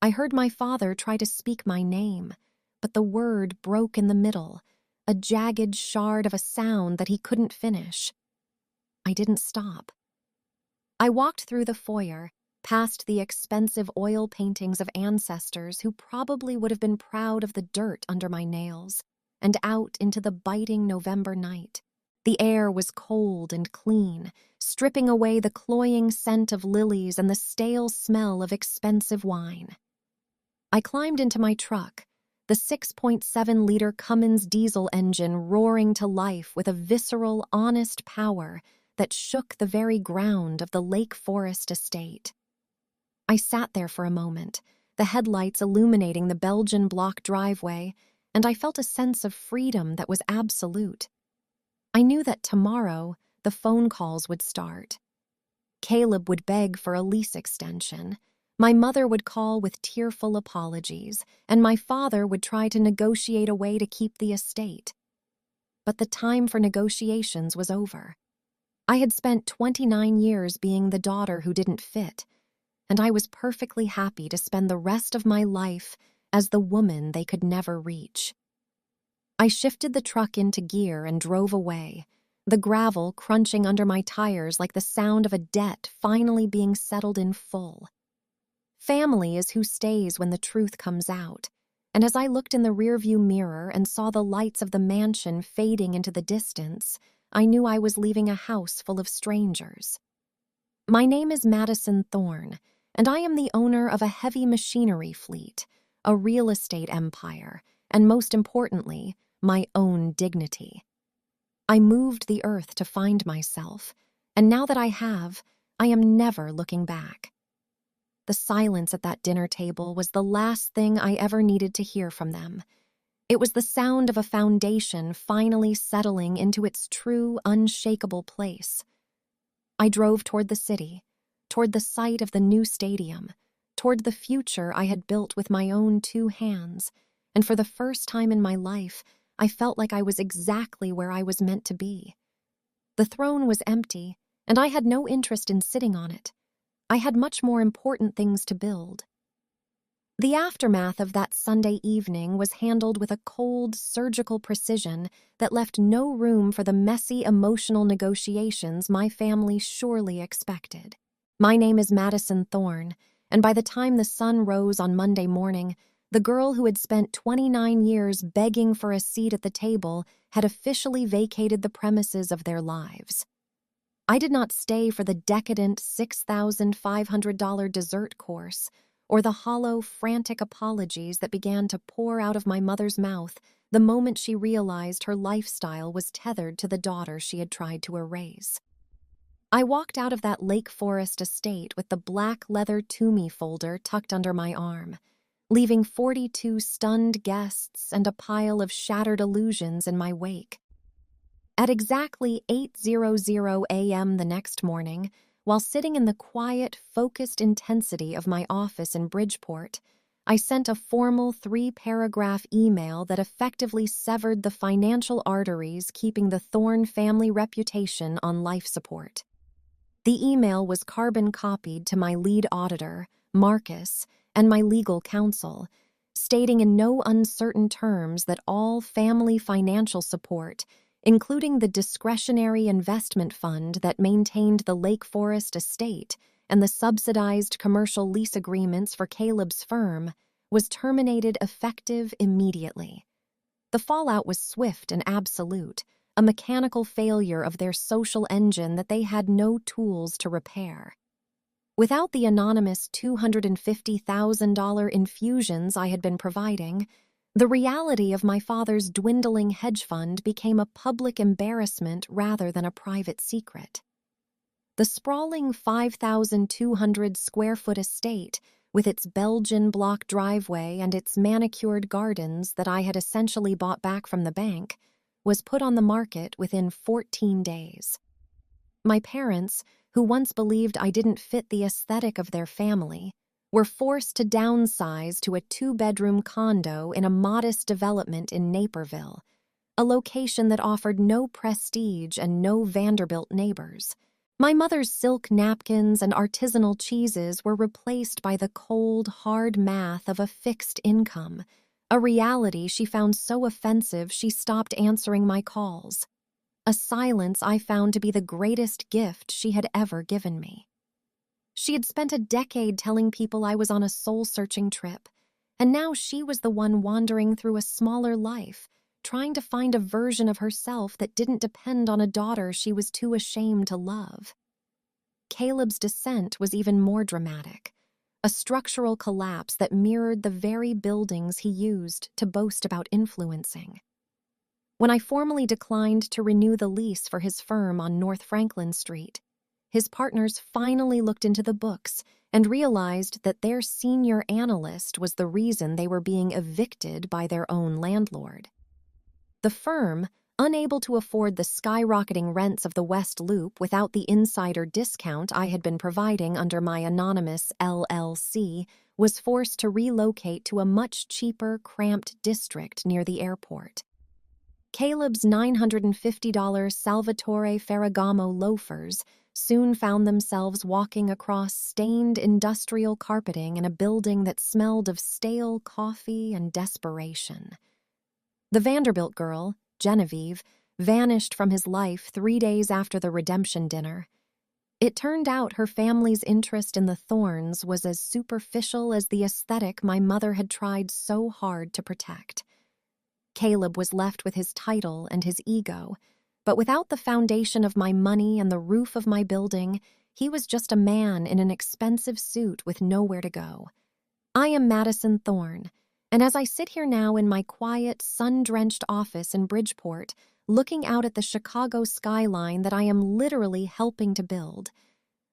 I heard my father try to speak my name, but the word broke in the middle, a jagged shard of a sound that he couldn't finish. I didn't stop. I walked through the foyer, past the expensive oil paintings of ancestors who probably would have been proud of the dirt under my nails, and out into the biting November night. The air was cold and clean, stripping away the cloying scent of lilies and the stale smell of expensive wine. I climbed into my truck, the 6.7-liter Cummins diesel engine roaring to life with a visceral, honest power that shook the very ground of the Lake Forest estate. I sat there for a moment, the headlights illuminating the Belgian block driveway, and I felt a sense of freedom that was absolute. I knew that tomorrow the phone calls would start. Caleb would beg for a lease extension. My mother would call with tearful apologies, and my father would try to negotiate a way to keep the estate. But the time for negotiations was over. I had spent 29 years being the daughter who didn't fit, and I was perfectly happy to spend the rest of my life as the woman they could never reach. I shifted the truck into gear and drove away, the gravel crunching under my tires like the sound of a debt finally being settled in full. Family is who stays when the truth comes out, and as I looked in the rearview mirror and saw the lights of the mansion fading into the distance, I knew I was leaving a house full of strangers. My name is Madison Thorne, and I am the owner of a heavy machinery fleet, a real estate empire, and most importantly, my own dignity. I moved the earth to find myself, and now that I have, I am never looking back. The silence at that dinner table was the last thing I ever needed to hear from them. It was the sound of a foundation finally settling into its true, unshakable place. I drove toward the city, toward the site of the new stadium, toward the future I had built with my own 2 hands, and for the first time in my life, I felt like I was exactly where I was meant to be. The throne was empty, and I had no interest in sitting on it. I had much more important things to build. The aftermath of that Sunday evening was handled with a cold, surgical precision that left no room for the messy, emotional negotiations my family surely expected. My name is Madison Thorne, and by the time the sun rose on Monday morning, the girl who had spent 29 years begging for a seat at the table had officially vacated the premises of their lives. I did not stay for the decadent $6,500 dessert course or the hollow, frantic apologies that began to pour out of my mother's mouth the moment she realized her lifestyle was tethered to the daughter she had tried to erase. I walked out of that Lake Forest estate with the black leather to-me folder tucked under my arm, leaving 42 stunned guests and a pile of shattered illusions in my wake. At exactly 8:00 a.m. the next morning, while sitting in the quiet, focused intensity of my office in Bridgeport, I sent a formal 3-paragraph email that effectively severed the financial arteries keeping the Thorne family reputation on life support. The email was carbon copied to my lead auditor, Marcus, and my legal counsel, stating in no uncertain terms that all family financial support, including the discretionary investment fund that maintained the Lake Forest estate and the subsidized commercial lease agreements for Caleb's firm, was terminated effective immediately. The fallout was swift and absolute, a mechanical failure of their social engine that they had no tools to repair. Without the anonymous $250,000 infusions I had been providing, the reality of my father's dwindling hedge fund became a public embarrassment rather than a private secret. The sprawling 5,200 square foot estate, with its Belgian block driveway and its manicured gardens that I had essentially bought back from the bank, was put on the market within 14 days. My parents, who once believed I didn't fit the aesthetic of their family, were forced to downsize to a 2-bedroom condo in a modest development in Naperville, a location that offered no prestige and no Vanderbilt neighbors. My mother's silk napkins and artisanal cheeses were replaced by the cold, hard math of a fixed income, a reality she found so offensive she stopped answering my calls. A silence I found to be the greatest gift she had ever given me. She had spent a decade telling people I was on a soul-searching trip, and now she was the one wandering through a smaller life, trying to find a version of herself that didn't depend on a daughter she was too ashamed to love. Caleb's descent was even more dramatic, a structural collapse that mirrored the very buildings he used to boast about influencing. When I formally declined to renew the lease for his firm on North Franklin Street, his partners finally looked into the books and realized that their senior analyst was the reason they were being evicted by their own landlord. The firm, unable to afford the skyrocketing rents of the West Loop without the insider discount I had been providing under my anonymous LLC, was forced to relocate to a much cheaper, cramped district near the airport. Caleb's $950 Salvatore Ferragamo loafers soon found themselves walking across stained industrial carpeting in a building that smelled of stale coffee and desperation. The Vanderbilt girl, Genevieve, vanished from his life 3 days after the redemption dinner. It turned out her family's interest in the Thorns was as superficial as the aesthetic my mother had tried so hard to protect. Caleb was left with his title and his ego, but without the foundation of my money and the roof of my building, he was just a man in an expensive suit with nowhere to go. I am Madison Thorne, and as I sit here now in my quiet, sun-drenched office in Bridgeport, looking out at the Chicago skyline that I am literally helping to build,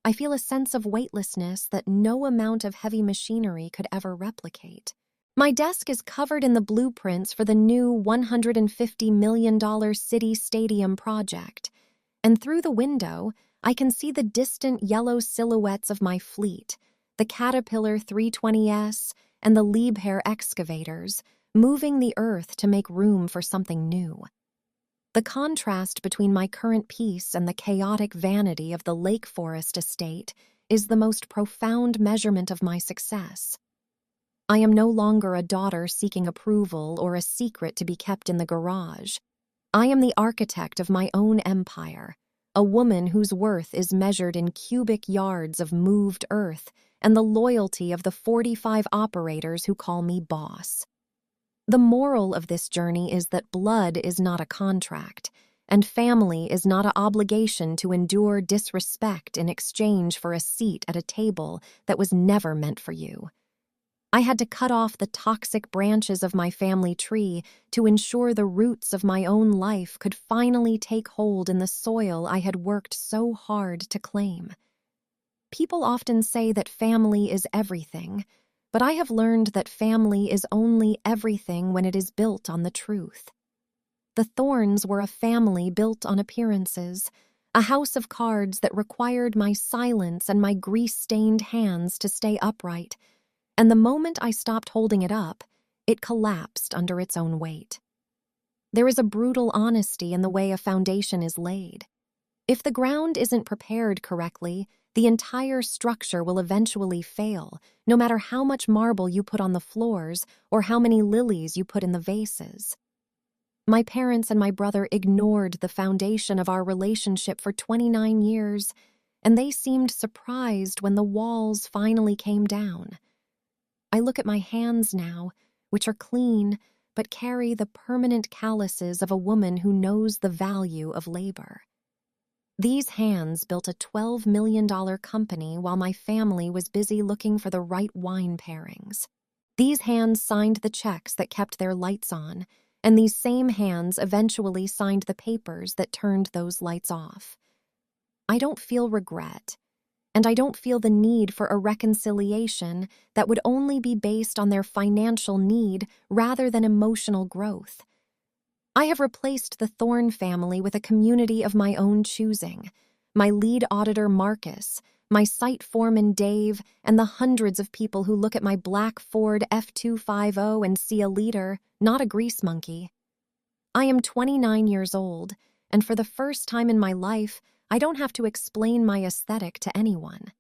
I feel a sense of weightlessness that no amount of heavy machinery could ever replicate. My desk is covered in the blueprints for the new $150 million city stadium project, and through the window, I can see the distant yellow silhouettes of my fleet, the Caterpillar 320S and the Liebherr excavators, moving the earth to make room for something new. The contrast between my current peace and the chaotic vanity of the Lake Forest estate is the most profound measurement of my success. I am no longer a daughter seeking approval or a secret to be kept in the garage. I am the architect of my own empire, a woman whose worth is measured in cubic yards of moved earth and the loyalty of the 45 operators who call me boss. The moral of this journey is that blood is not a contract, and family is not an obligation to endure disrespect in exchange for a seat at a table that was never meant for you. I had to cut off the toxic branches of my family tree to ensure the roots of my own life could finally take hold in the soil I had worked so hard to claim. People often say that family is everything, but I have learned that family is only everything when it is built on the truth. The Thorns were a family built on appearances, a house of cards that required my silence and my grease-stained hands to stay upright, and the moment I stopped holding it up, it collapsed under its own weight. There is a brutal honesty in the way a foundation is laid. If the ground isn't prepared correctly, the entire structure will eventually fail, no matter how much marble you put on the floors or how many lilies you put in the vases. My parents and my brother ignored the foundation of our relationship for 29 years, and they seemed surprised when the walls finally came down. I look at my hands now, which are clean, but carry the permanent calluses of a woman who knows the value of labor. These hands built a $12 million company while my family was busy looking for the right wine pairings. These hands signed the checks that kept their lights on, and these same hands eventually signed the papers that turned those lights off. I don't feel regret, and I don't feel the need for a reconciliation that would only be based on their financial need rather than emotional growth. I have replaced the Thorne family with a community of my own choosing. My lead auditor, Marcus, my site foreman, Dave, and the hundreds of people who look at my black Ford F250 and see a leader, not a grease monkey. I am 29 years old, and for the first time in my life, I don't have to explain my aesthetic to anyone.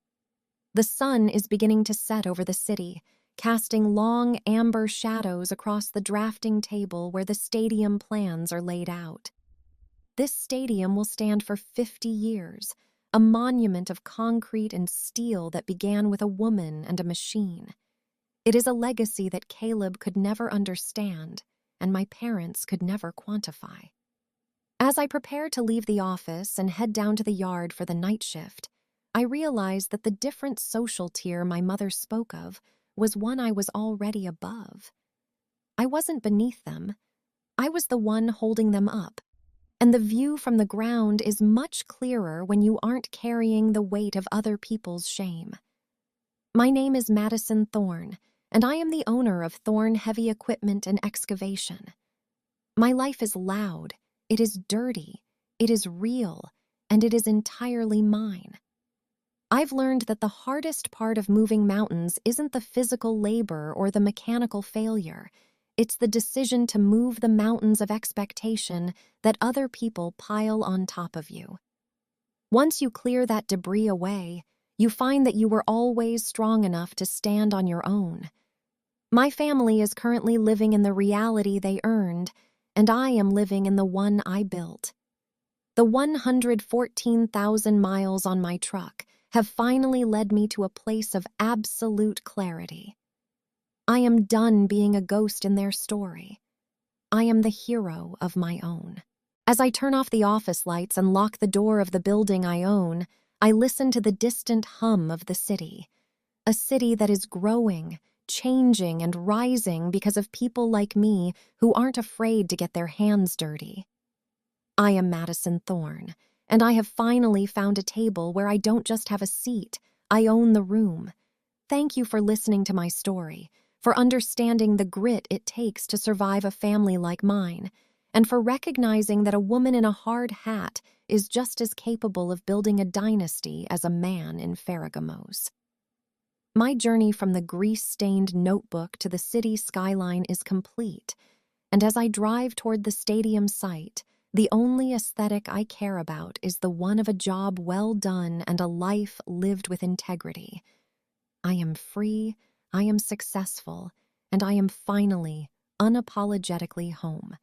The sun is beginning to set over the city, casting long amber shadows across the drafting table where the stadium plans are laid out. This stadium will stand for 50 years, a monument of concrete and steel that began with a woman and a machine. It is a legacy that Caleb could never understand, and my parents could never quantify. As I prepare to leave the office and head down to the yard for the night shift, I realize that the different social tier my mother spoke of was one I was already above. I wasn't beneath them. I was the one holding them up, and the view from the ground is much clearer when you aren't carrying the weight of other people's shame. My name is Madison Thorne, and I am the owner of Thorne Heavy Equipment and Excavation. My life is loud, it is dirty, it is real, and it is entirely mine. I've learned that the hardest part of moving mountains isn't the physical labor or the mechanical failure. It's the decision to move the mountains of expectation that other people pile on top of you. Once you clear that debris away, you find that you were always strong enough to stand on your own. My family is currently living in the reality they earned, and I am living in the one I built. The 114,000 miles on my truck have finally led me to a place of absolute clarity. I am done being a ghost in their story. I am the hero of my own. As I turn off the office lights and lock the door of the building I own, I listen to the distant hum of the city. A city that is growing, changing, and rising because of people like me who aren't afraid to get their hands dirty. I am Madison Thorne, and I have finally found a table where I don't just have a seat, I own the room. Thank you for listening to my story, for understanding the grit it takes to survive a family like mine, and for recognizing that a woman in a hard hat is just as capable of building a dynasty as a man in Ferragamos. My journey from the grease-stained notebook to the city skyline is complete, and as I drive toward the stadium site, the only aesthetic I care about is the one of a job well done and a life lived with integrity. I am free, I am successful, and I am finally, unapologetically home.